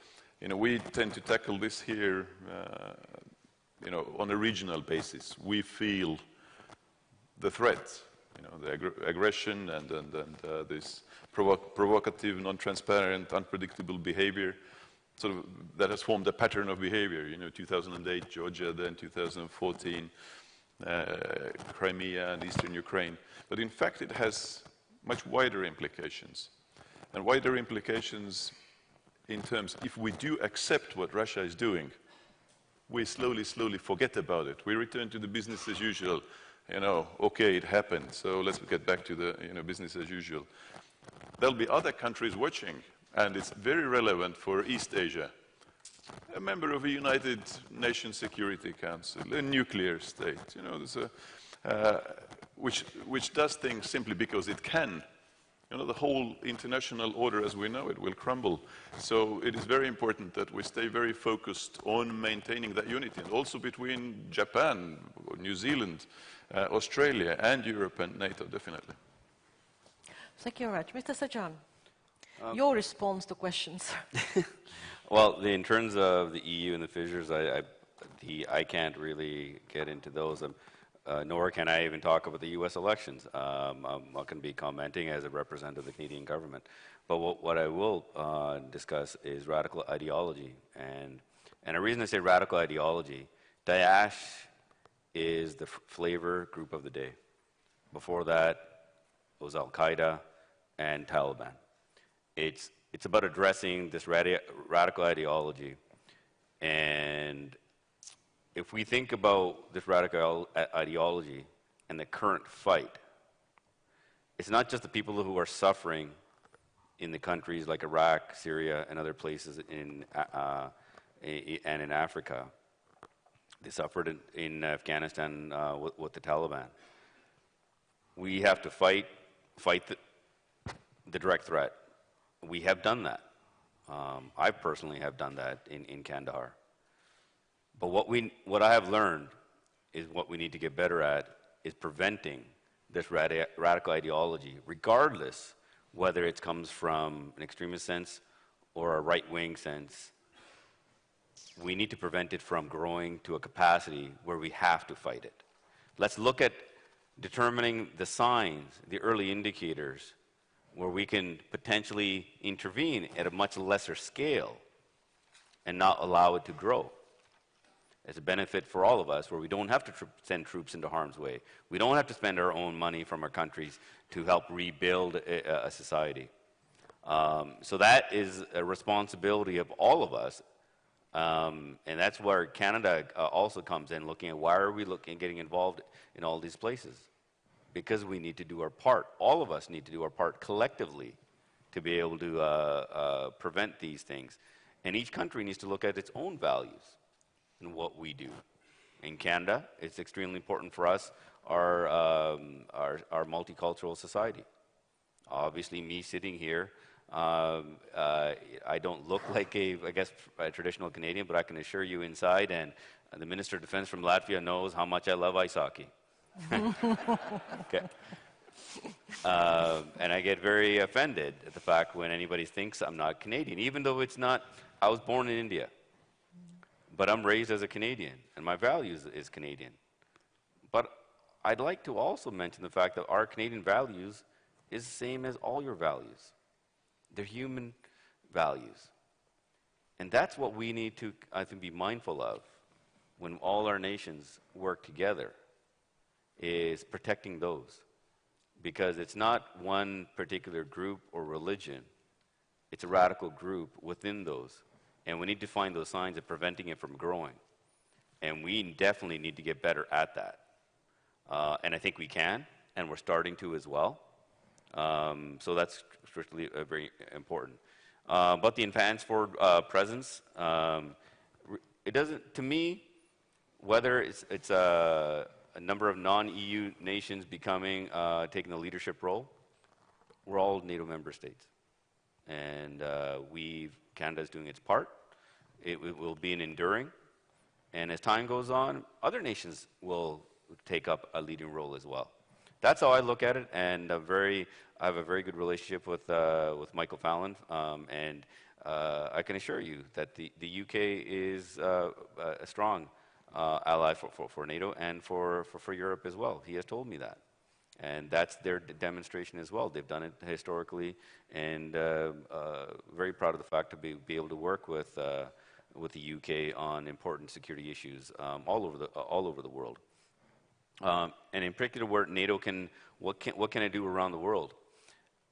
We tend to tackle this here, on a regional basis. We feel the threat, the aggression and this provocative, non-transparent, unpredictable behavior, sort of that has formed a pattern of behavior. 2008 Georgia, then 2014 Crimea and eastern Ukraine. But in fact, it has much wider implications. And wider implications in terms, if we do accept what Russia is doing, we slowly forget about it. We return to the business as usual. Okay, it happened, so let's get back to the business as usual. There'll be other countries watching, and it's very relevant for East Asia. A member of a United Nations Security Council, a nuclear state, there's which does things simply because it can. The whole international order as we know it will crumble. So it is very important that we stay very focused on maintaining that unity, and also between Japan, New Zealand, Australia, and Europe and NATO, definitely. Thank you very much. Mr. Sajan, your response to questions. Well, in terms of the EU and the fissures, I can't really get into those, nor can I even talk about the U.S. elections. I'm not going to be commenting as a representative of the Canadian government. But what I will discuss is radical ideology. And the reason I say radical ideology, Daesh is the flavor group of the day. Before that, it was Al-Qaeda, and Taliban. It's about addressing this radical ideology. And if we think about this radical ideology and the current fight, it's not just the people who are suffering in the countries like Iraq, Syria, and other places and in Africa. They suffered in Afghanistan with the Taliban. We have to fight the direct threat. We have done that. I personally have done that in Kandahar. But what I have learned is what we need to get better at is preventing this radical ideology, regardless whether it comes from an extremist sense or a right-wing sense. We need to prevent it from growing to a capacity where we have to fight it. Let's look at determining the signs, the early indicators, where we can potentially intervene at a much lesser scale and not allow it to grow. It's a benefit for all of us, where we don't have to send troops into harm's way. We don't have to spend our own money from our countries to help rebuild a society. So that is a responsibility of all of us. And that's where Canada also comes in, looking at why are we getting involved in all these places? Because we need to do our part. All of us need to do our part collectively to be able to prevent these things. And each country needs to look at its own values and what we do. In Canada, it's extremely important for us, our multicultural society. Obviously, me sitting here, I don't look like a traditional Canadian, but I can assure you inside, and the Minister of Defense from Latvia knows how much I love ice hockey. Okay. And I get very offended at the fact when anybody thinks I'm not Canadian, even though it's not. I was born in India, but I'm raised as a Canadian, and my values is Canadian. But I'd like to also mention the fact that our Canadian values is the same as all your values. They're human values. And that's what we need to, I think, be mindful of when all our nations work together, is protecting those. Because it's not one particular group or religion. It's a radical group within those. And we need to find those signs of preventing it from growing. And we definitely need to get better at that. And I think we can, and we're starting to as well. So that's strictly very important. But the advanced forward presence, it doesn't, to me, whether it's a number of non-EU nations taking the leadership role, we're all NATO member states. And Canada's doing its part. It will be an enduring. And as time goes on, other nations will take up a leading role as well. That's how I look at it, and I have a very good relationship with Michael Fallon, and I can assure you that the UK is a strong ally for NATO and for Europe as well. He has told me that, and that's their demonstration as well. They've done it historically, and very proud of the fact to be able to work with the UK on important security issues all over the world. And in particular, where NATO what can it do around the world?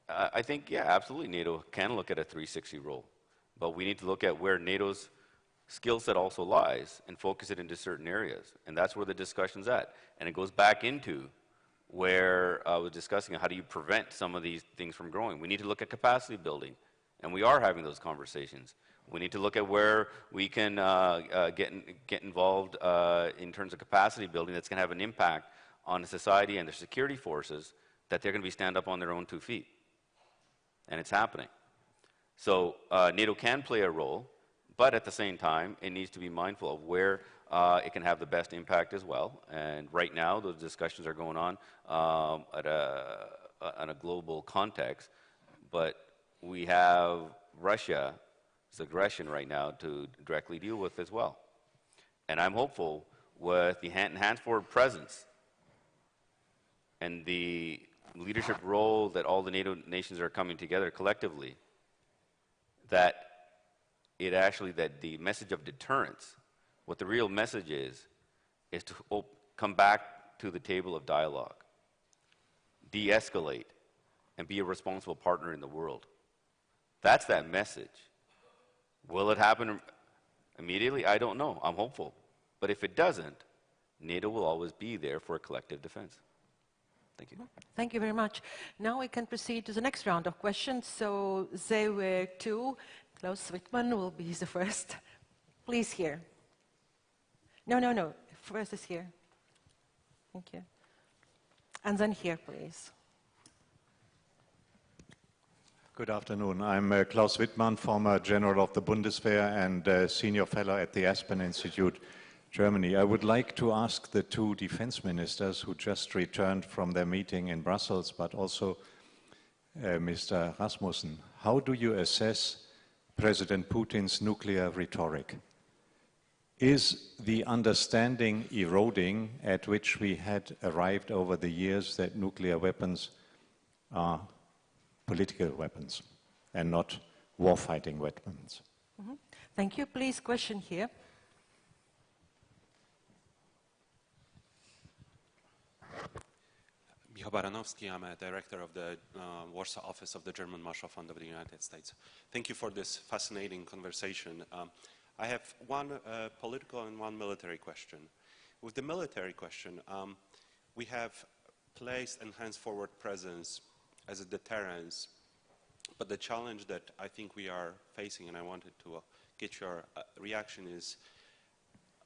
I think, yeah, absolutely, NATO can look at a 360 role, but we need to look at where NATO's skill set also lies and focus it into certain areas, and that's where the discussion's at. And it goes back into where I was discussing how do you prevent some of these things from growing. We need to look at capacity building, and we are having those conversations. We need to look at where we can get involved in terms of capacity building that's going to have an impact on the society and the security forces, that they're going to be stand up on their own 2 feet. And it's happening. So NATO can play a role, but at the same time, it needs to be mindful of where it can have the best impact as well. And right now, those discussions are going on on a global context. But we have Russia's aggression right now to directly deal with as well. And I'm hopeful with the enhanced forward presence and the leadership role that all the NATO nations are coming together collectively, that the message of deterrence, what the real message is to come back to the table of dialogue, de-escalate, and be a responsible partner in the world. That's that message. Will it happen immediately? I don't know. I'm hopeful. But if it doesn't, NATO will always be there for a collective defense. Thank you. Thank you very much. Now we can proceed to the next round of questions. So there were two. Klaus Wittmann will be the first. Please here. No. First is here. Thank you. And then here, please. Good afternoon. I'm Klaus Wittmann, former General of the Bundeswehr and Senior Fellow at the Aspen Institute, Germany. I would like to ask the two defense ministers who just returned from their meeting in Brussels, but also Mr. Rasmussen, how do you assess President Putin's nuclear rhetoric? Is the understanding eroding at which we had arrived over the years that nuclear weapons are political weapons and not war-fighting weapons? Mm-hmm. Thank you. Please, question here. Michał Baranowski, I'm a director of the Warsaw office of the German Marshall Fund of the United States. Thank you for this fascinating conversation. I have one political and one military question. With the military question, we have placed enhanced forward presence as a deterrence, but the challenge that I think we are facing, and I wanted to get your reaction, is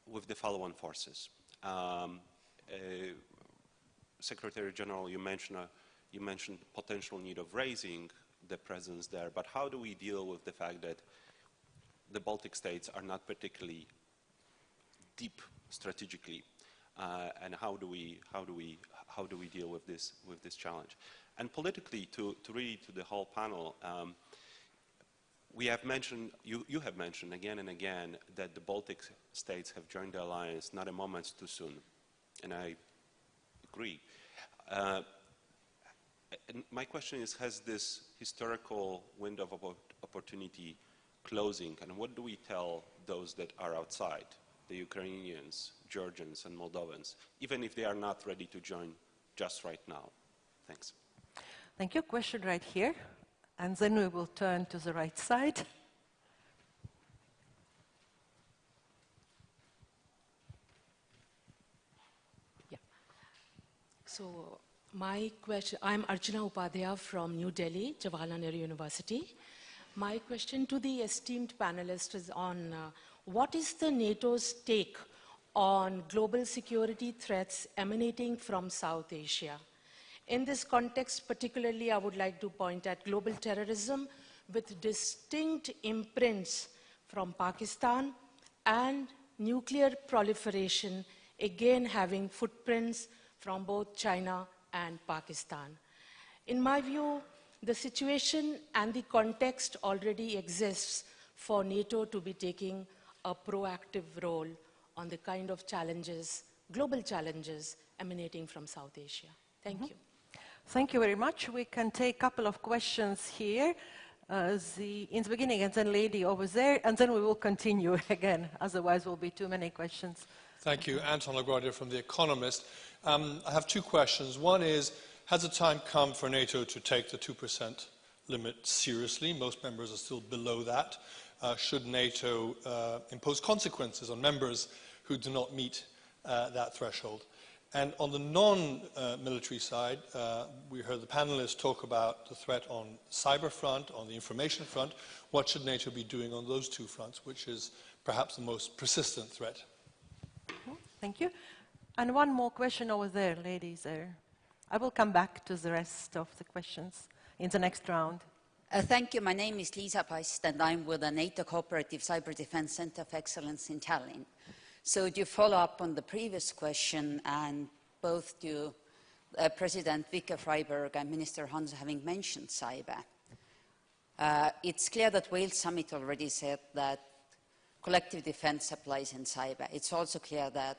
with the follow-on forces. Secretary General, you mentioned potential need of raising the presence there, but how do we deal with the fact that the Baltic states are not particularly deep strategically, and how do we deal with this challenge? And politically, to the whole panel, we have mentioned, you have mentioned again and again that the Baltic states have joined the alliance not a moment too soon, and I agree. And my question is, has this historical window of opportunity closing, and what do we tell those that are outside, the Ukrainians, Georgians, and Moldovans, even if they are not ready to join just right now? Thanks. Thank you. Question right here, and then we will turn to the right side. Yeah. So my question, I'm Archana Upadhyaya from New Delhi, Jawaharlal Nehru University. My question to the esteemed panelists is on what is the NATO's take on global security threats emanating from South Asia? In this context, particularly, I would like to point at global terrorism with distinct imprints from Pakistan and nuclear proliferation, again having footprints from both China and Pakistan. In my view, the situation and the context already exists for NATO to be taking a proactive role on the kind of challenges, global challenges emanating from South Asia. Thank you. Thank you very much. We can take a couple of questions here, in the beginning, and then lady over there, and then we will continue again. Otherwise, there will be too many questions. Thank you. Anton LaGuardia from The Economist. I have two questions. One is, has the time come for NATO to take the 2% limit seriously? Most members are still below that. Should NATO impose consequences on members who do not meet that threshold? And on the non-military side, we heard the panelists talk about the threat on the cyber front, on the information front. What should NATO be doing on those two fronts, which is perhaps the most persistent threat? Thank you. And one more question over there, ladies there. I will come back to the rest of the questions in the next round. Thank you. My name is Liisa Past, and I'm with the NATO Cooperative Cyber Defense Center of Excellence in Tallinn. So to follow up on the previous question, and both to President Victor Freiberg and Minister Hans having mentioned cyber, it's clear that Wales Summit already said that collective defense applies in cyber. It's also clear that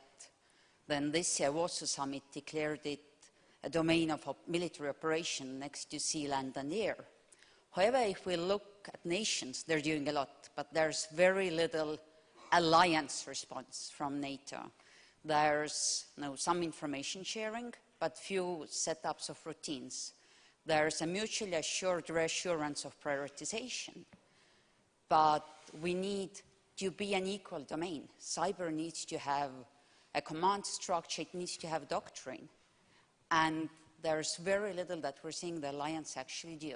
then this year Warsaw Summit declared it a domain of military operation next to sea, land and air. However, if we look at nations, they're doing a lot, but there's very little alliance response from NATO. There's some information sharing, but few setups of routines. there's a mutually assured reassurance of prioritization, but we need to be an equal domain. Cyber needs to have a command structure, it needs to have doctrine, and there's very little that we're seeing the alliance actually do.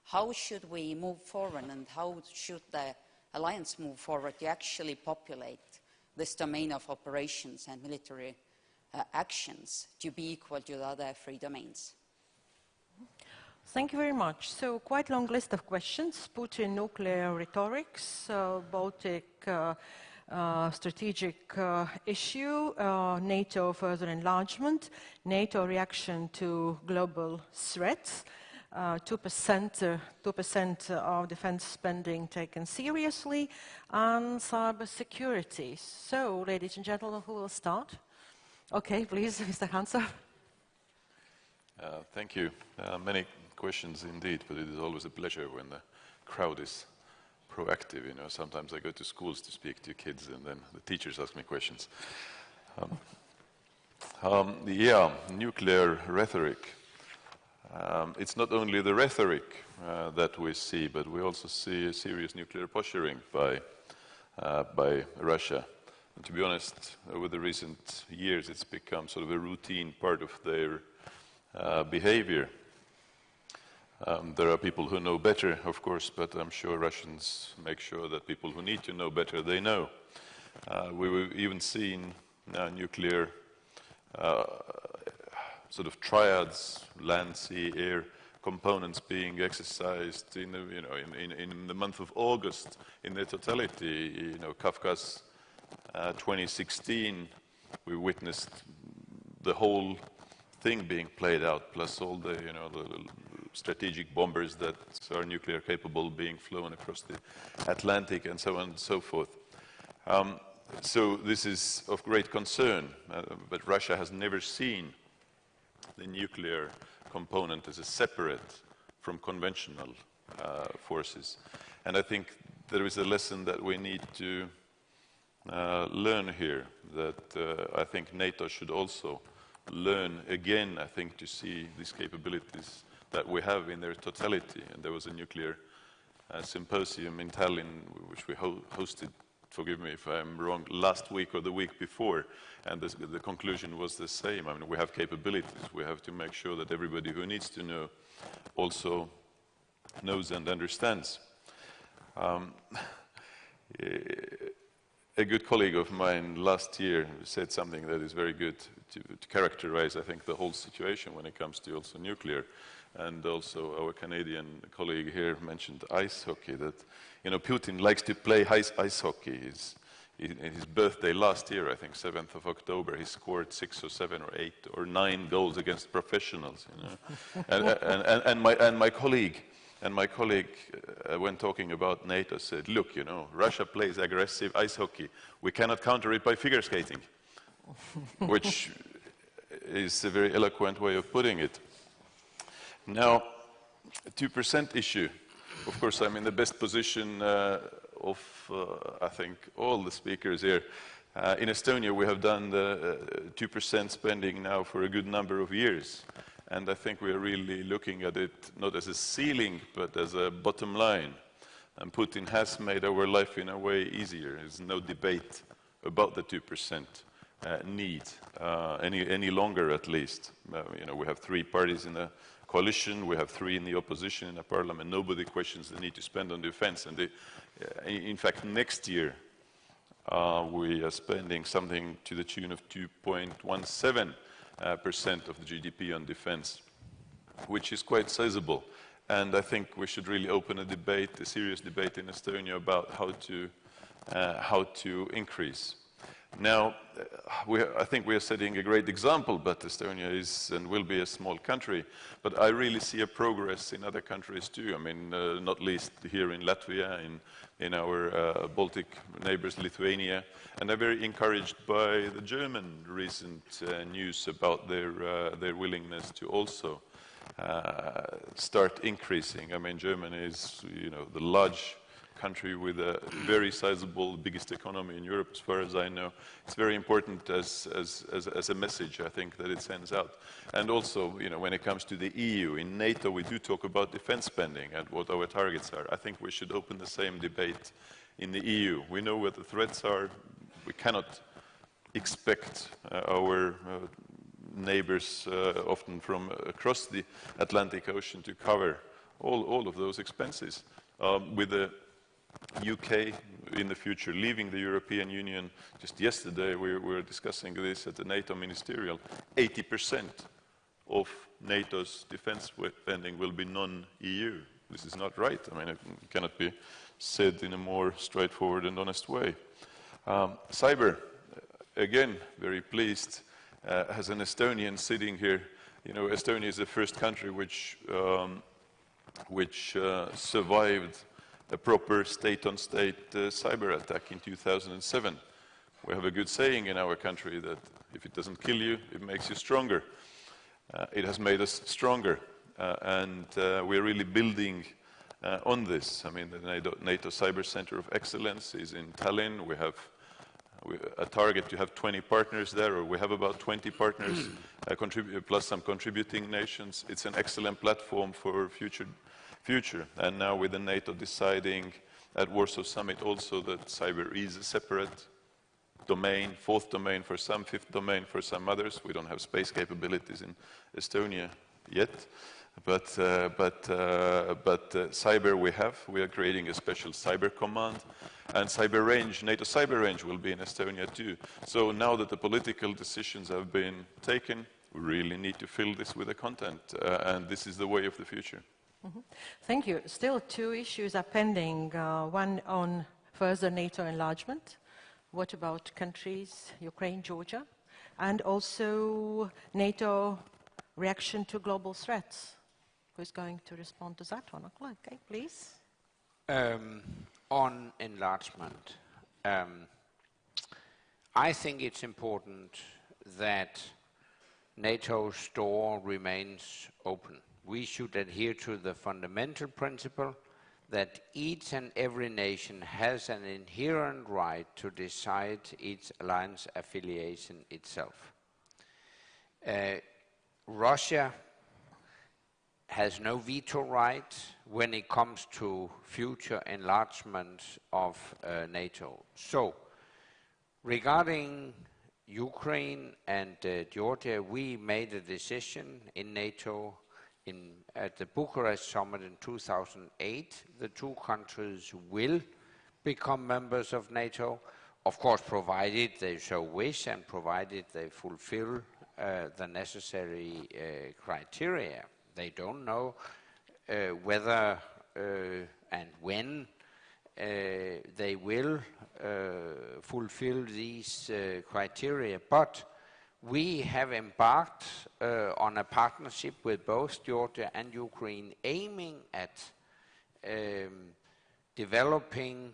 How should we move forward, and how should the alliance move forward to actually populate this domain of operations and military actions to be equal to the other three domains? Thank you very much. So quite a long list of questions. Putin, nuclear rhetorics, Baltic strategic issue, NATO further enlargement, NATO reaction to global threats, 2% of defense spending taken seriously, and cybersecurity. So, ladies and gentlemen, who will start? Okay, please, Mr. Hanser. Thank you. Many questions indeed, but it is always a pleasure when the crowd is proactive. You know, sometimes I go to schools to speak to kids, and then the teachers ask me questions. Yeah, nuclear rhetoric. It's not only the rhetoric that we see, but we also see a serious nuclear posturing by Russia. And to be honest, over the recent years, it's become sort of a routine part of their behavior. There are people who know better, of course, but I'm sure Russians make sure that people who need to know better, they know. We've even seen nuclear sort of triads, land, sea, air components being exercised in the month of August in their totality. You know, Kafka's 2016, we witnessed the whole thing being played out, plus all the the strategic bombers that are nuclear capable being flown across the Atlantic, and so on and so forth. So this is of great concern, but Russia has never seen the nuclear component as a separate from conventional forces. And I think there is a lesson that we need to learn here, that I think NATO should also learn again, I think, to see these capabilities that we have in their totality. And there was a nuclear symposium in Tallinn, which we hosted, forgive me if I'm wrong, last week or the week before, and the conclusion was the same. I mean, we have capabilities. We have to make sure that everybody who needs to know also knows and understands. A good colleague of mine last year said something that is very good to characterize, I think, the whole situation when it comes to also nuclear. And also our Canadian colleague here mentioned ice hockey, that, you know, Putin likes to play ice hockey. In his birthday last year, I think 7th of October, he scored 6 or 7 or 8 or 9 goals against professionals. You know? and my colleague, when talking about NATO, said, look, you know, Russia plays aggressive ice hockey. We cannot counter it by figure skating, which is a very eloquent way of putting it. Now, 2% issue. Of course, I'm in the best position of, I think, all the speakers here. In Estonia, we have done the 2% spending now for a good number of years. And I think we are really looking at it not as a ceiling, but as a bottom line. And Putin has made our life in a way easier. There's no debate about the 2% need any longer, at least. You know, we have 3 parties in the coalition, we have 3 in the opposition in the parliament. Nobody questions the need to spend on defense. And in fact, next year, we are spending something to the tune of 2.17% of the GDP on defense, which is quite sizable. And I think we should really open a debate, a serious debate in Estonia about how to increase. Now, I think we are setting a great example, but Estonia is and will be a small country. But I really see a progress in other countries too. I mean, not least here in Latvia, in our Baltic neighbors, Lithuania. And I'm very encouraged by the German recent news about their willingness to also start increasing. I mean, Germany is, you know, the large country with a very sizable, biggest economy in Europe, as far as I know. It's very important as a message, I think, that it sends out. And also, you know, when it comes to the EU, in NATO, we do talk about defense spending and what our targets are. I think we should open the same debate in the EU. We know what the threats are. We cannot expect our neighbors, often from across the Atlantic Ocean, to cover all of those expenses. With the UK in the future leaving the European Union, just yesterday we were discussing this at the NATO ministerial, 80% of NATO's defense spending will be non-EU. This is not right. I mean, it cannot be said in a more straightforward and honest way. Cyber, again, very pleased, as an Estonian sitting here. You know, Estonia is the first country which survived a proper state-on-state cyber attack in 2007. We have a good saying in our country that if it doesn't kill you, it makes you stronger. It has made us stronger, and we're really building on this. I mean, the NATO Cyber Center of Excellence is in Tallinn. We have a target to have 20 partners there, or we have about 20 partners, plus some contributing nations. It's an excellent platform for future. And now with the NATO deciding at Warsaw Summit also that cyber is a separate domain, fourth domain for some, fifth domain for some others. We don't have space capabilities in Estonia yet, but cyber we have. We are creating a special cyber command, and cyber range, NATO cyber range, will be in Estonia too. So now that the political decisions have been taken, we really need to fill this with the content, and this is the way of the future. Mm-hmm. Thank you. Still two issues are pending. One on further NATO enlargement. What about countries, Ukraine, Georgia? And also NATO reaction to global threats. Who's going to respond to that one? Okay, please. On enlargement, I think it's important that NATO's door remains open. We should adhere to the fundamental principle that each and every nation has an inherent right to decide its alliance affiliation itself. Russia has no veto right when it comes to future enlargement of NATO. So, regarding Ukraine and Georgia, we made a decision in NATO at the Bucharest summit in 2008. The two countries will become members of NATO, of course, provided they so wish and provided they fulfill the necessary criteria. They don't know whether and when they will fulfill these criteria, but we have embarked on a partnership with both Georgia and Ukraine aiming at developing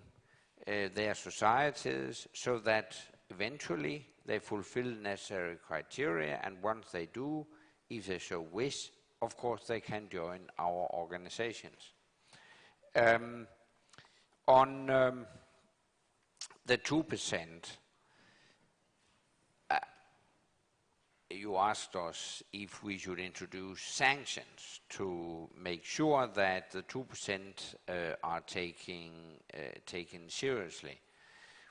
their societies so that eventually they fulfill necessary criteria, and once they do, if they so wish, of course they can join our organizations. On the 2%, you asked us if we should introduce sanctions to make sure that the 2% are taken seriously.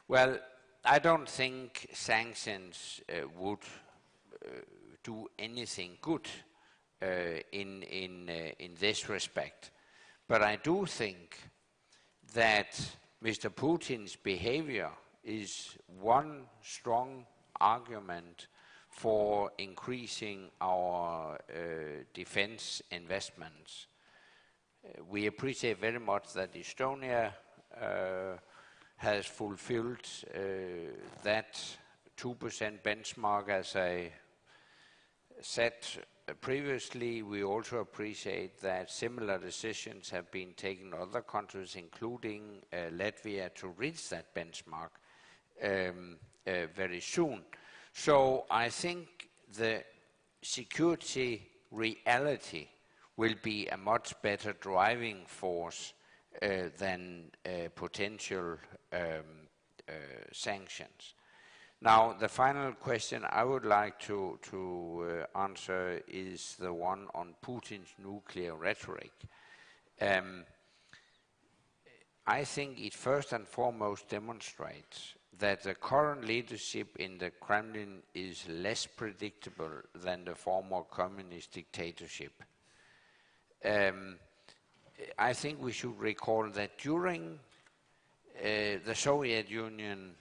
Well, I don't think sanctions would do anything good in this respect. But I do think that Mr. Putin's behavior is one strong argument for increasing our defense investments. We appreciate very much that Estonia has fulfilled that 2% benchmark. As I said previously, we also appreciate that similar decisions have been taken in other countries, including Latvia, to reach that benchmark very soon. So I think the security reality will be a much better driving force than potential sanctions. Now, the final question I would like to answer is the one on Putin's nuclear rhetoric. I think it first and foremost demonstrates that the current leadership in the Kremlin is less predictable than the former communist dictatorship. I think we should recall that during the Soviet Union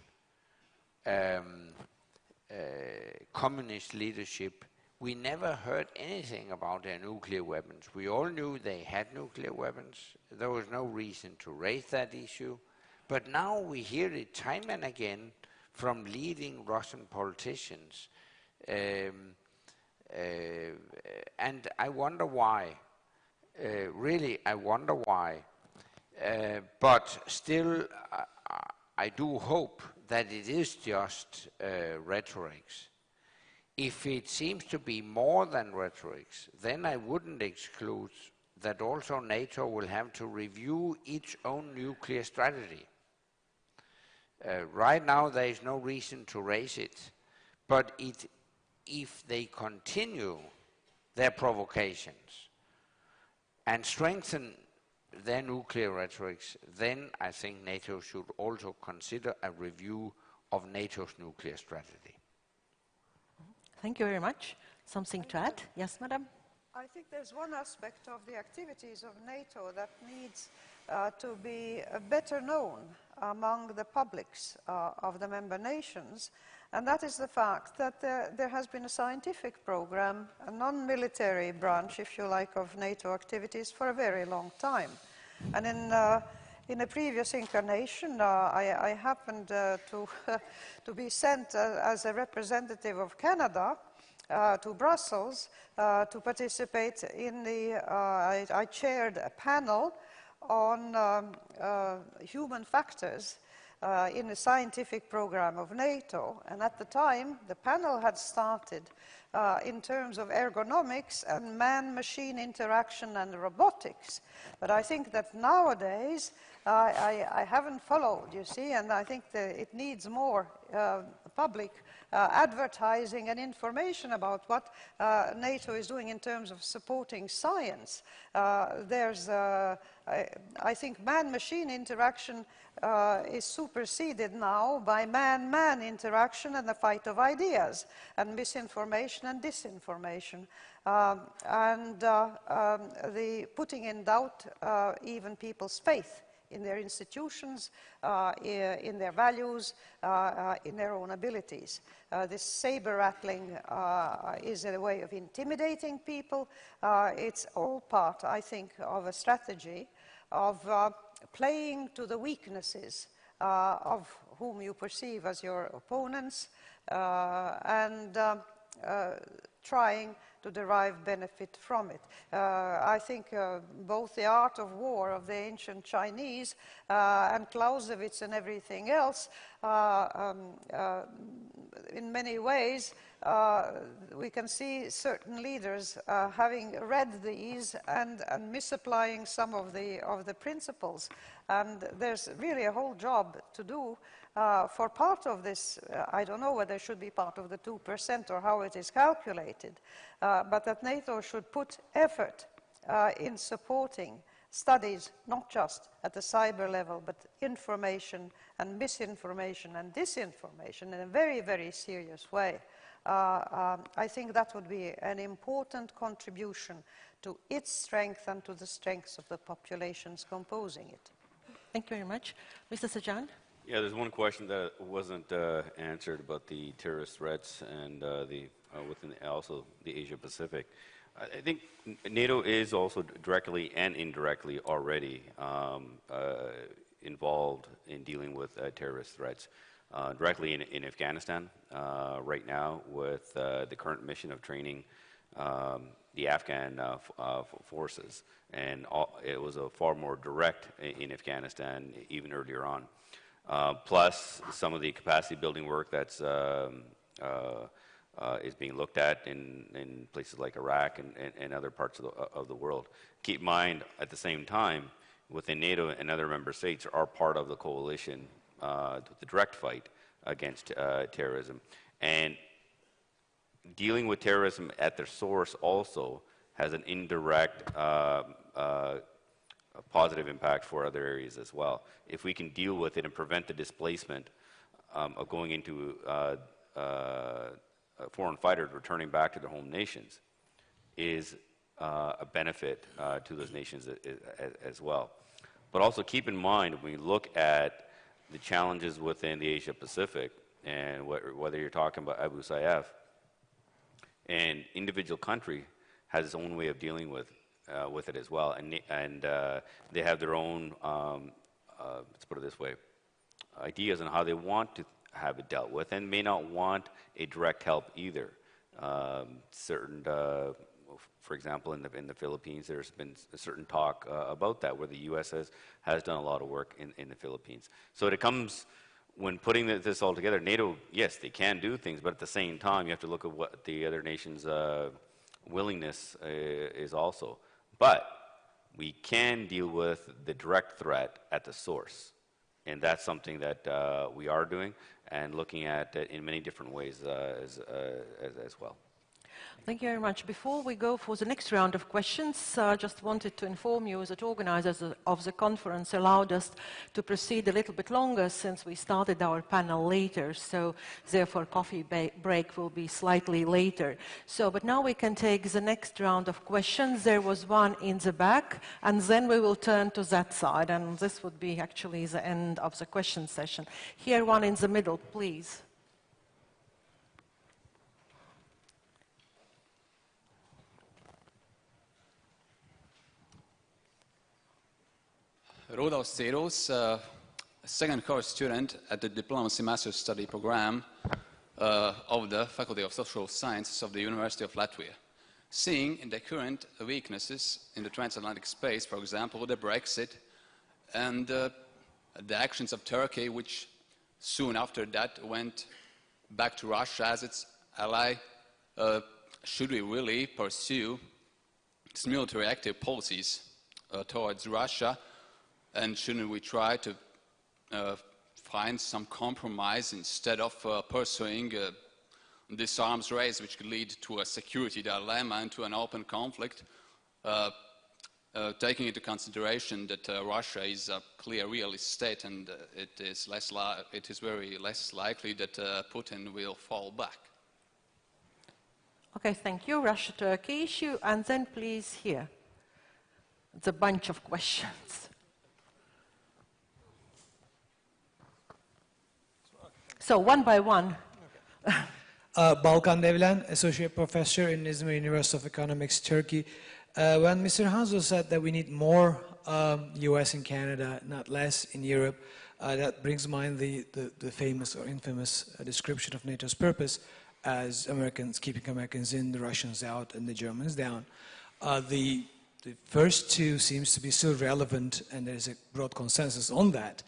communist leadership, we never heard anything about their nuclear weapons. We all knew they had nuclear weapons. There was no reason to raise that issue. But now we hear it time and again from leading Russian politicians. And I wonder why. Really, I wonder why. But still, I do hope that it is just rhetorics. If it seems to be more than rhetorics, then I wouldn't exclude that also NATO will have to review its own nuclear strategy. Right now there is no reason to raise it, but if they continue their provocations and strengthen their nuclear rhetorics, then I think NATO should also consider a review of NATO's nuclear strategy. Thank you very much. Something to add? Yes, madam? I think there's one aspect of the activities of NATO that needs to be better known among the publics of the member nations, and that is the fact that there has been a scientific program, a non-military branch, if you like, of NATO activities for a very long time. And in a previous incarnation, I happened to be sent as a representative of Canada to Brussels to participate in I chaired a panel on human factors in the scientific program of NATO. And at the time, the panel had started in terms of ergonomics and man-machine interaction and robotics. But I think that nowadays, I haven't followed, you see, and I think that it needs more public advertising and information about what NATO is doing in terms of supporting science. There's, I think, man-machine interaction is superseded now by man-man interaction and the fight of ideas, and misinformation and disinformation, and the putting in doubt even people's faith in their institutions, in their values, in their own abilities. This saber rattling is a way of intimidating people. It's all part, I think, of a strategy of playing to the weaknesses of whom you perceive as your opponents, and trying to derive benefit from it. I think both the art of war of the ancient Chinese and Clausewitz and everything else, in many ways, we can see certain leaders having read these and misapplying some of the principles. And there's really a whole job to do for part of this. I don't know whether it should be part of the 2% or how it is calculated, but that NATO should put effort in supporting studies, not just at the cyber level, but information and misinformation and disinformation in a very, very serious way. I think that would be an important contribution to its strength and to the strengths of the populations composing it. Thank you very much. Mr. Sajan? Yeah, there's one question that wasn't answered about the terrorist threats and within also the Asia Pacific. I think NATO is also directly and indirectly already involved in dealing with terrorist threats. Directly in Afghanistan right now with the current mission of training the Afghan forces, and it was a far more direct in Afghanistan even earlier on. Plus some of the capacity building work that's is being looked at in places like Iraq and other parts of the world. Keep in mind, at the same time, within NATO and other member states are part of the coalition, the direct fight against terrorism. And dealing with terrorism at their source also has an indirect positive impact for other areas as well. If we can deal with it and prevent the displacement of going into foreign fighters returning back to their home nations, is a benefit to those nations as well. But also keep in mind, when we look at the challenges within the Asia Pacific, and whether you're talking about Abu Sayyaf, an individual country has its own way of dealing with it as well, and they have their own, let's put it this way, ideas on how they want to have it dealt with, and may not want a direct help either. For example, in the Philippines, there's been a certain talk about that, where the U.S. has done a lot of work in the Philippines. So it comes, when putting this all together, NATO, yes, they can do things, but at the same time, you have to look at what the other nations' willingness is also. But we can deal with the direct threat at the source, and that's something that we are doing and looking at in many different ways as well. Thank you very much. Before we go for the next round of questions, I just wanted to inform you that organizers of the conference allowed us to proceed a little bit longer since we started our panel later, so therefore coffee break will be slightly later. But now we can take the next round of questions. There was one in the back, and then we will turn to that side, and this would be actually the end of the question session. Here, one in the middle, please. Rudolf Zeros, second course student at the Diplomacy Master's Study program of the Faculty of Social Sciences of the University of Latvia. Seeing in the current weaknesses in the transatlantic space, for example, the Brexit and the actions of Turkey, which soon after that went back to Russia as its ally, should we really pursue these military active policies towards Russia? And shouldn't we try to find some compromise instead of pursuing this arms race, which could lead to a security dilemma and to an open conflict, taking into consideration that Russia is a clear realist state, and it is very less likely that Putin will fall back. Okay, thank you. Russia-Turkey issue, and then please here. It's a bunch of questions. So, one by one. Balkan Devlen, Associate Professor in Izmir University of Economics, Turkey. When Mr. Hanzo said that we need more US and Canada, not less, in Europe, that brings to mind the famous or infamous description of NATO's purpose as Americans, keeping Americans in, the Russians out, and the Germans down. The first two seems to be still relevant, and there's a broad consensus on that.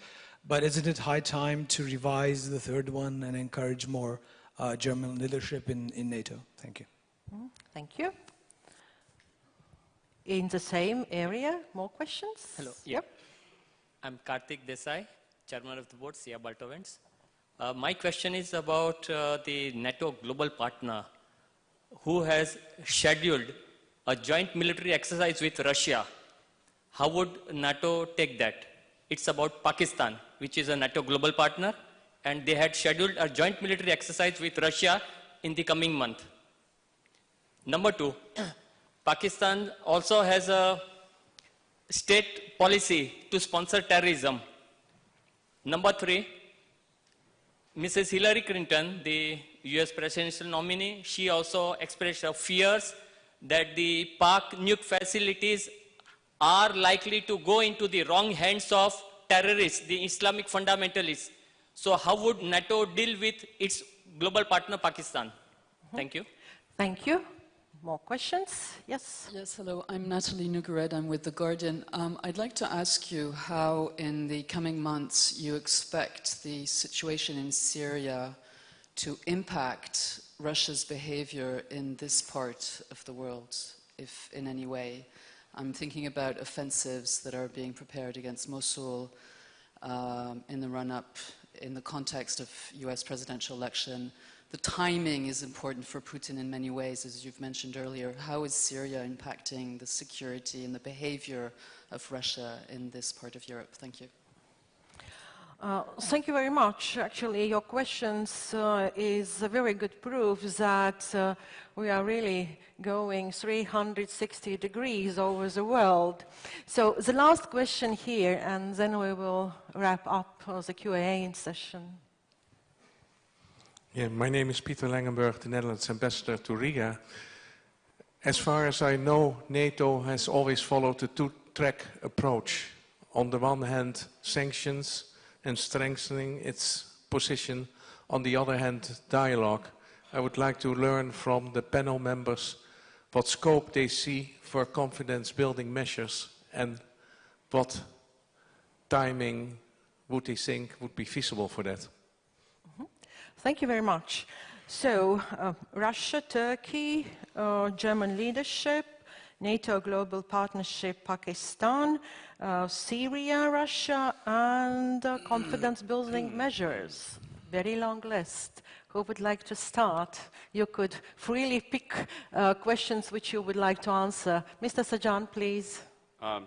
But isn't it high time to revise the third one and encourage more German leadership in NATO? Thank you. Thank you. In the same area, more questions? Hello. Yep. I'm Karthik Desai, Chairman of the Board, SIA Baltovents. My question is about the NATO global partner who has scheduled a joint military exercise with Russia. How would NATO take that? It's about Pakistan, which is a NATO global partner, and they had scheduled a joint military exercise with Russia in the coming month. Number two, Pakistan also has a state policy to sponsor terrorism. Number three, Mrs. Hillary Clinton, the US presidential nominee, she also expressed her fears that the Pak nuke facilities are likely to go into the wrong hands of terrorists, the Islamic fundamentalists. So how would NATO deal with its global partner, Pakistan? Thank you. Thank you. More questions? Yes? Yes, hello. I'm Natalie Nugared. I'm with The Guardian. I'd like to ask you how, in the coming months, you expect the situation in Syria to impact Russia's behavior in this part of the world, if in any way. I'm thinking about offensives that are being prepared against Mosul in the run-up, in the context of US presidential election. The timing is important for Putin in many ways, as you've mentioned earlier. How is Syria impacting the security and the behavior of Russia in this part of Europe? Thank you. Thank you very much. Actually, your questions is a very good proof that we are really going 360 degrees over the world. So the last question here, and then we will wrap up the Q&A session. Yeah, my name is Peter Langenburg, the Netherlands ambassador to Riga. As far as I know, NATO has always followed a two-track approach. On the one hand, sanctions and strengthening its position. On the other hand, dialogue. I would like to learn from the panel members what scope they see for confidence-building measures and what timing would they think would be feasible for that. Thank you very much. So, Russia, Turkey, German leadership, NATO Global Partnership, Pakistan, Syria, Russia, and confidence-building measures. Very long list. Who would like to start? You could freely pick questions which you would like to answer. Mr. Sajan, please.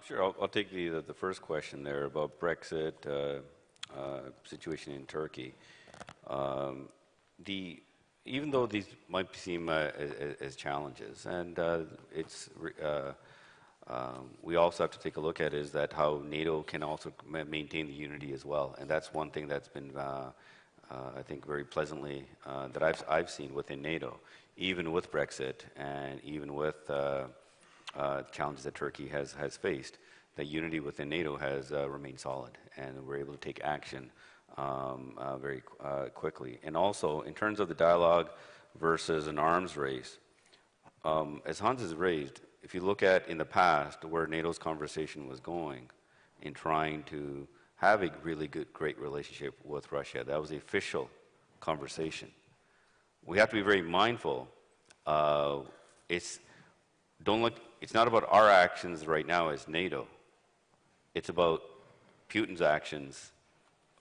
Sure, I'll take the first question there about Brexit, situation in Turkey. Even though these might seem as challenges, and we also have to take a look at is that how NATO can also maintain the unity as well, and that's one thing that's been, I think, very pleasantly that I've seen within NATO, even with Brexit and even with challenges that Turkey has faced. The unity within NATO has remained solid, and we're able to take action very quickly. And also, in terms of the dialogue versus an arms race, as Hans has raised, if you look at in the past where NATO's conversation was going in trying to have a really great relationship with Russia, that was the official conversation. We have to be very mindful. It's not about our actions right now as NATO. It's about Putin's actions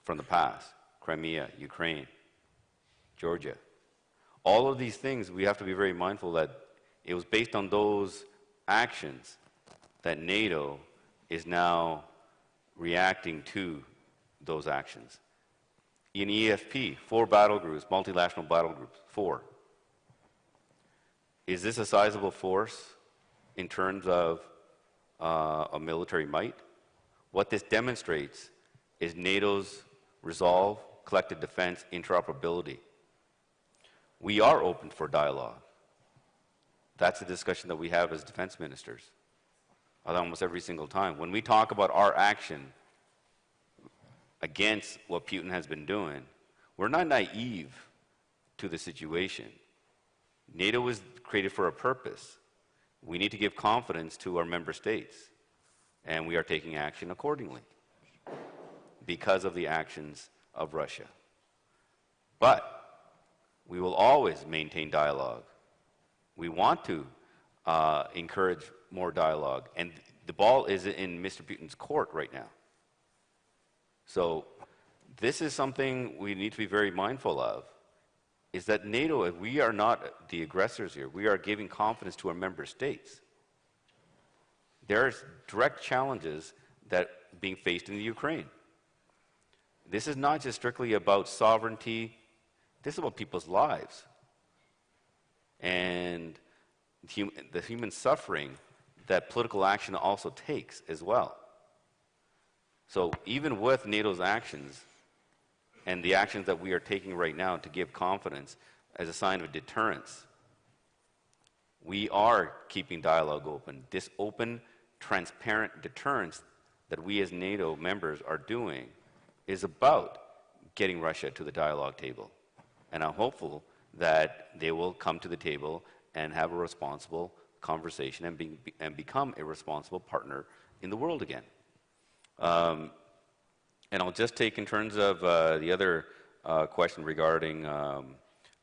from the past, Crimea, Ukraine, Georgia. All of these things, we have to be very mindful that it was based on those actions that NATO is now reacting to those actions. In EFP, 4 battle groups, multilateral battle groups, 4. Is this a sizable force in terms of a military might? What this demonstrates is NATO's resolve, collective defense, interoperability. We are open for dialogue. That's a discussion that we have as defense ministers almost every single time. When we talk about our action against what Putin has been doing, we're not naive to the situation. NATO was created for a purpose. We need to give confidence to our member states, and we are taking action accordingly because of the actions of Russia. But we will always maintain dialogue. We want to encourage more dialogue, and the ball is in Mr. Putin's court right now. So this is something we need to be very mindful of, is that NATO, if we are not the aggressors here, we are giving confidence to our member states. There are direct challenges that are being faced in the Ukraine. This is not just strictly about sovereignty, this is about people's lives and the human suffering that political action also takes as well. So even with NATO's actions and the actions that we are taking right now to give confidence as a sign of deterrence, we are keeping dialogue open. This open, transparent deterrence that we as NATO members are doing is about getting Russia to the dialogue table. And I'm hopeful that they will come to the table and have a responsible conversation and become a responsible partner in the world again. And I'll just take in terms of the other question regarding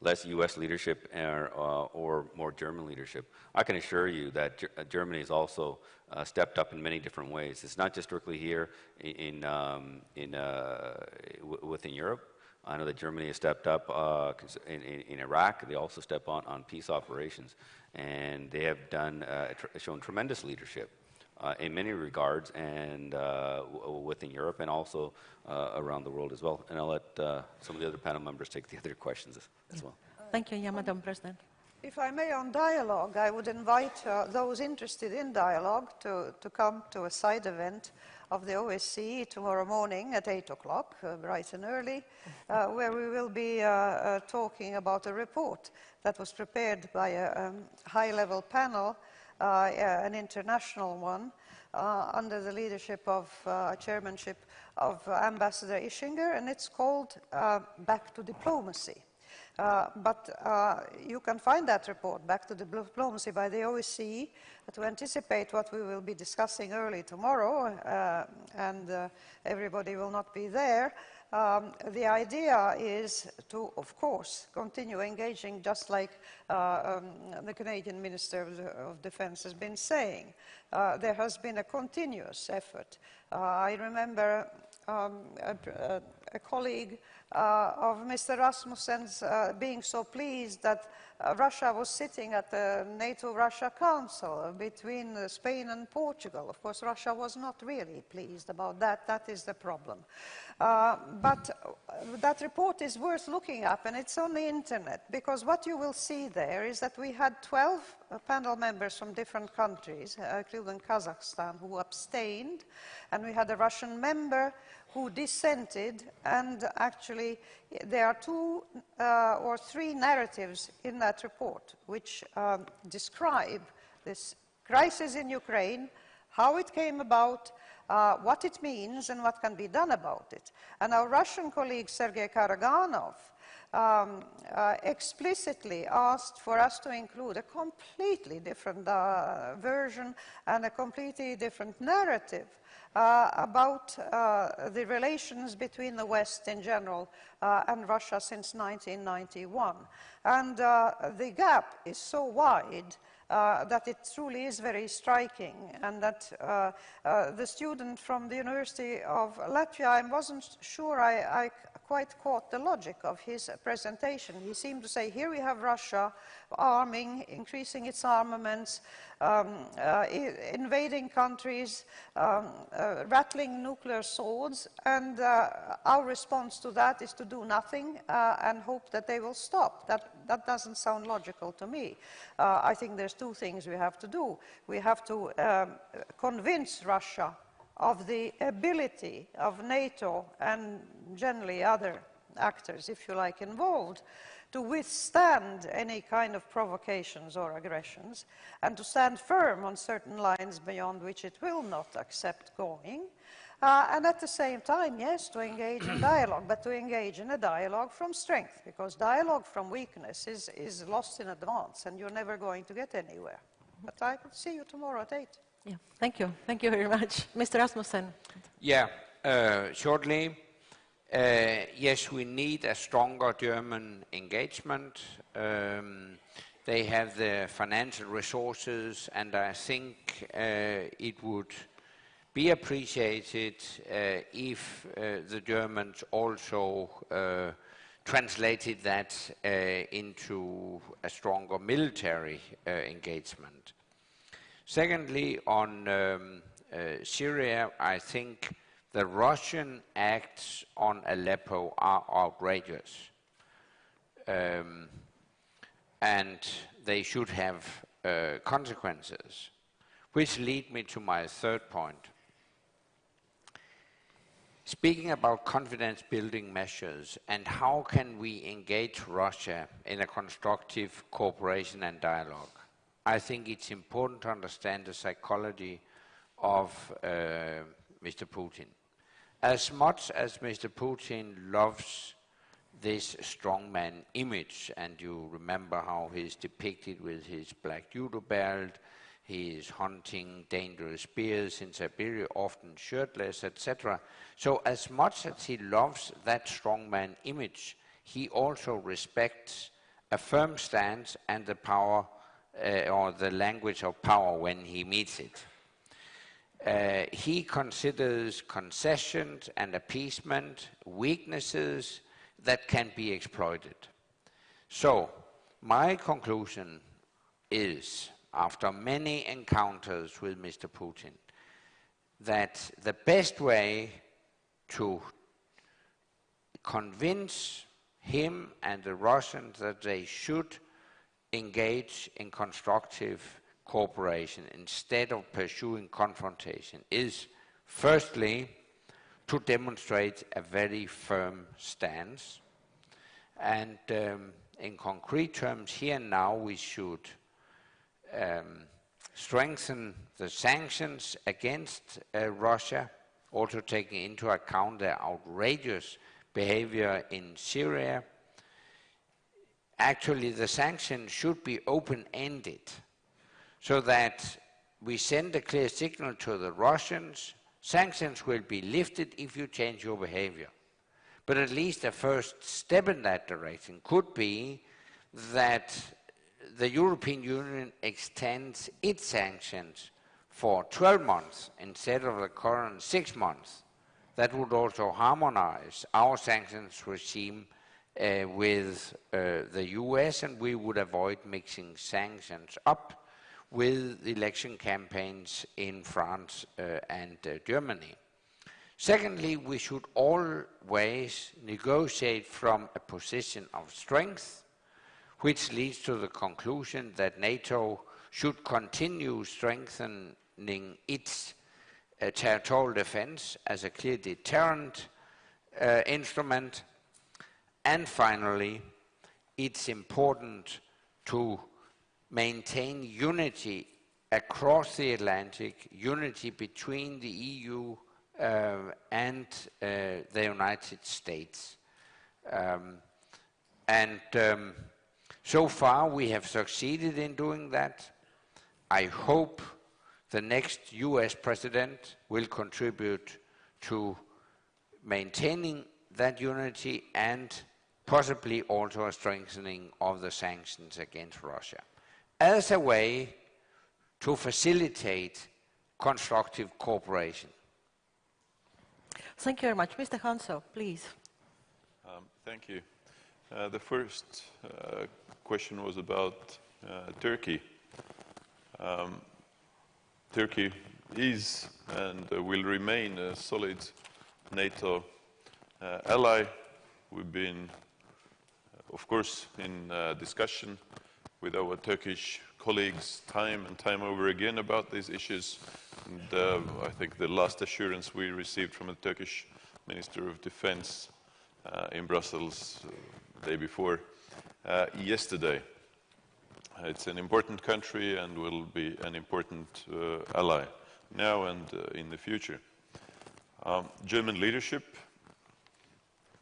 less U.S. leadership or more German leadership. I can assure you that Germany has also stepped up in many different ways. It's not just strictly here within Europe. I know that Germany has stepped up in Iraq. They also step on peace operations, and they have shown tremendous leadership in many regards, and within Europe, and also around the world as well. And I'll let some of the other panel members take the other questions as well. Thank you, Madam President. If I may, on dialogue, I would invite those interested in dialogue to come to a side event of the OSCE tomorrow morning at 8 o'clock, bright and early, where we will be talking about a report that was prepared by a high-level panel, an international one, under the leadership of chairmanship of Ambassador Ischinger, and it's called Back to Diplomacy. But you can find that report, Back to Diplomacy, by the OSCE, to anticipate what we will be discussing early tomorrow, and everybody will not be there. The idea is to, of course, continue engaging, just like the Canadian Minister of Defence has been saying. There has been a continuous effort. I remember a colleague of Mr. Rasmussen's being so pleased that Russia was sitting at the NATO-Russia Council between Spain and Portugal. Of course, Russia was not really pleased about that. That is the problem. But that report is worth looking up, and it's on the internet, because what you will see there is that we had 12 panel members from different countries, including Kazakhstan, who abstained, and we had a Russian member who dissented, and actually there are 2 or 3 narratives in that report which describe this crisis in Ukraine, how it came about, what it means, and what can be done about it. And our Russian colleague Sergei Karaganov explicitly asked for us to include a completely different version and a completely different narrative about the relations between the West in general and Russia since 1991. And the gap is so wide that it truly is very striking, and that the student from the University of Latvia, I wasn't sure I quite caught the logic of his presentation. He seemed to say, here we have Russia arming, increasing its armaments, invading countries, rattling nuclear swords, and our response to that is to do nothing and hope that they will stop. That doesn't sound logical to me. I think there's 2 things we have to do. We have to convince Russia of the ability of NATO and generally other actors, if you like, involved, to withstand any kind of provocations or aggressions, and to stand firm on certain lines beyond which it will not accept going. And at the same time, yes, to engage in dialogue, but to engage in a dialogue from strength, because dialogue from weakness is lost in advance, and you're never going to get anywhere. But I will see you tomorrow at 8. Yeah, thank you. Thank you very much. Mr. Rasmussen. Yeah, shortly. Yes, we need a stronger German engagement. They have the financial resources, and I think it would be appreciated if the Germans also translated that into a stronger military engagement. Secondly, on Syria, I think the Russian acts on Aleppo are outrageous, and they should have consequences, which lead me to my 3rd point. Speaking about confidence-building measures and how can we engage Russia in a constructive cooperation and dialogue, I think it's important to understand the psychology of Mr. Putin. As much as Mr. Putin loves this strongman image, and you remember how he's depicted with his black judo belt, he is hunting dangerous bears in Siberia, often shirtless, etc. So as much as he loves that strongman image, he also respects a firm stance and the power or the language of power when he meets it. He considers concessions and appeasement weaknesses that can be exploited. So, my conclusion is, after many encounters with Mr. Putin, that the best way to convince him and the Russians that they should engage in constructive cooperation instead of pursuing confrontation is, firstly, to demonstrate a very firm stance. And in concrete terms, here and now, we should strengthen the sanctions against Russia, also taking into account their outrageous behavior in Syria. Actually, the sanctions should be open-ended so that we send a clear signal to the Russians. Sanctions will be lifted if you change your behavior. But at least a first step in that direction could be that the European Union extends its sanctions for 12 months instead of the current 6 months. That would also harmonize our sanctions regime with the US, and we would avoid mixing sanctions up with election campaigns in France and Germany. Secondly, we should always negotiate from a position of strength, which leads to the conclusion that NATO should continue strengthening its territorial defense as a clear deterrent instrument. And finally, it's important to maintain unity across the Atlantic, unity between the EU and the United States. So far we have succeeded in doing that. I hope the next US president will contribute to maintaining that unity and possibly also a strengthening of the sanctions against Russia as a way to facilitate constructive cooperation. Thank you very much. Mr. Hanso, please. Thank you. The first question was about Turkey. Turkey is and will remain a solid NATO ally. We've been, of course, in discussion with our Turkish colleagues time and time over again about these issues. And I think the last assurance we received from the Turkish Minister of Defense in Brussels the day before yesterday. It's an important country and will be an important ally now and in the future. German leadership.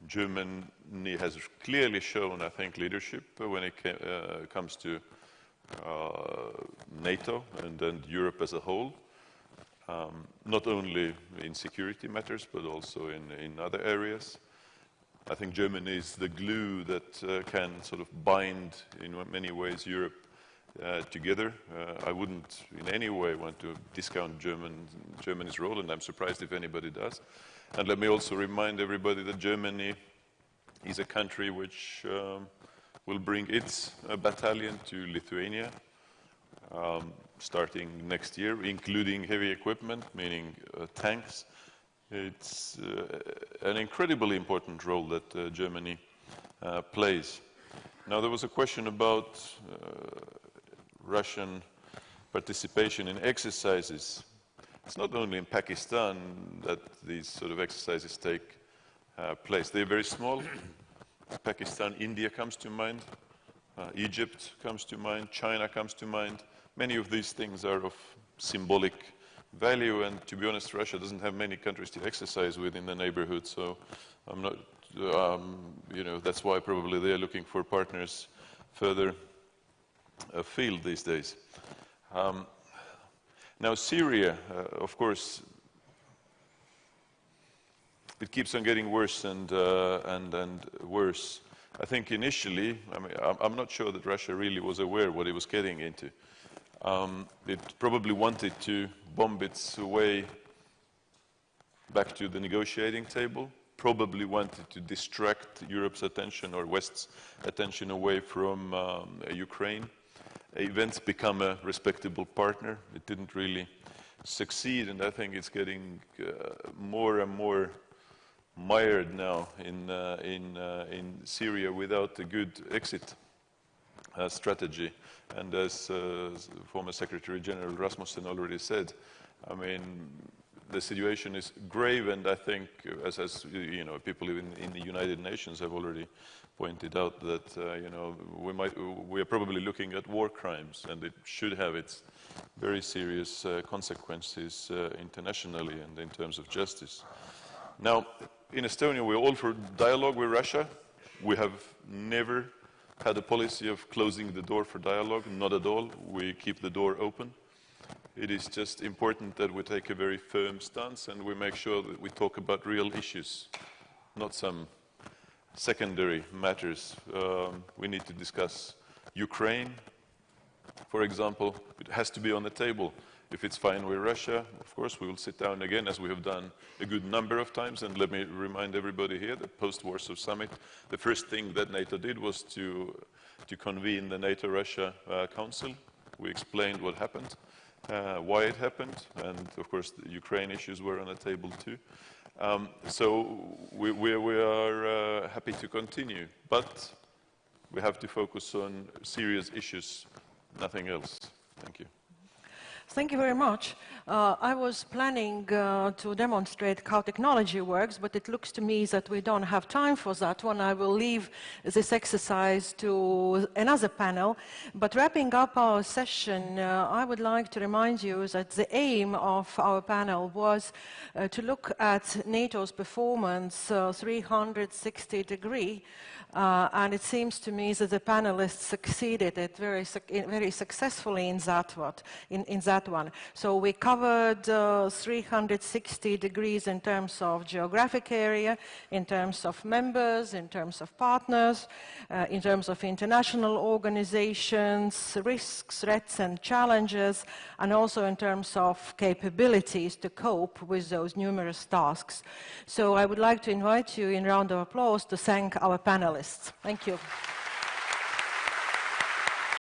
Germany has clearly shown, I think, leadership when it comes to NATO and Europe as a whole, not only in security matters, but also in other areas. I think Germany is the glue that can sort of bind, in many ways, Europe together. I wouldn't in any way want to discount Germany's role, and I'm surprised if anybody does. And let me also remind everybody that Germany is a country which will bring its battalion to Lithuania starting next year, including heavy equipment, meaning tanks. It's an incredibly important role that Germany plays. Now, there was a question about Russian participation in exercises. It's not only in Pakistan that these sort of exercises take place. They're very small. Pakistan, India comes to mind. Egypt comes to mind. China comes to mind. Many of these things are of symbolic value, and to be honest, Russia doesn't have many countries to exercise with in the neighborhood, so I'm not, that's why probably they're looking for partners further afield these days. Now, Syria, of course, it keeps on getting worse and worse. I think initially, I mean, I'm not sure that Russia really was aware what it was getting into. It probably wanted to bomb its way back to the negotiating table, probably wanted to distract Europe's attention or West's attention away from Ukraine. Events become a respectable partner. It didn't really succeed, and I think it's getting more and more mired now in Syria without a good exit strategy. And as former Secretary General Rasmussen already said, I mean, the situation is grave, and I think, as you know, people in the United Nations have already pointed out that you know, we are probably looking at war crimes, and it should have its very serious consequences internationally and in terms of justice. Now, in Estonia, we're all for dialogue with Russia. We have never had a policy of closing the door for dialogue, not at all. We keep the door open. It is just important that we take a very firm stance and we make sure that we talk about real issues, not some secondary matters. We need to discuss Ukraine, for example. It has to be on the table. If it's fine with Russia, of course, we will sit down again, as we have done a good number of times. And let me remind everybody here that post-Warsaw Summit, the first thing that NATO did was to convene the NATO-Russia Council. We explained what happened, why it happened, and of course the Ukraine issues were on the table too. So we are happy to continue, but we have to focus on serious issues, nothing else. Thank you. Thank you very much. I was planning to demonstrate how technology works, but it looks to me that we don't have time for that one. I will leave this exercise to another panel. But wrapping up our session, I would like to remind you that the aim of our panel was to look at NATO's performance 360 degrees. And it seems to me that the panelists succeeded it very successfully in that one. So we covered 360 degrees in terms of geographic area, in terms of members, in terms of partners, in terms of international organizations, risks, threats and challenges, and also in terms of capabilities to cope with those numerous tasks. So I would like to invite you in a round of applause to thank our panelists. Thank you.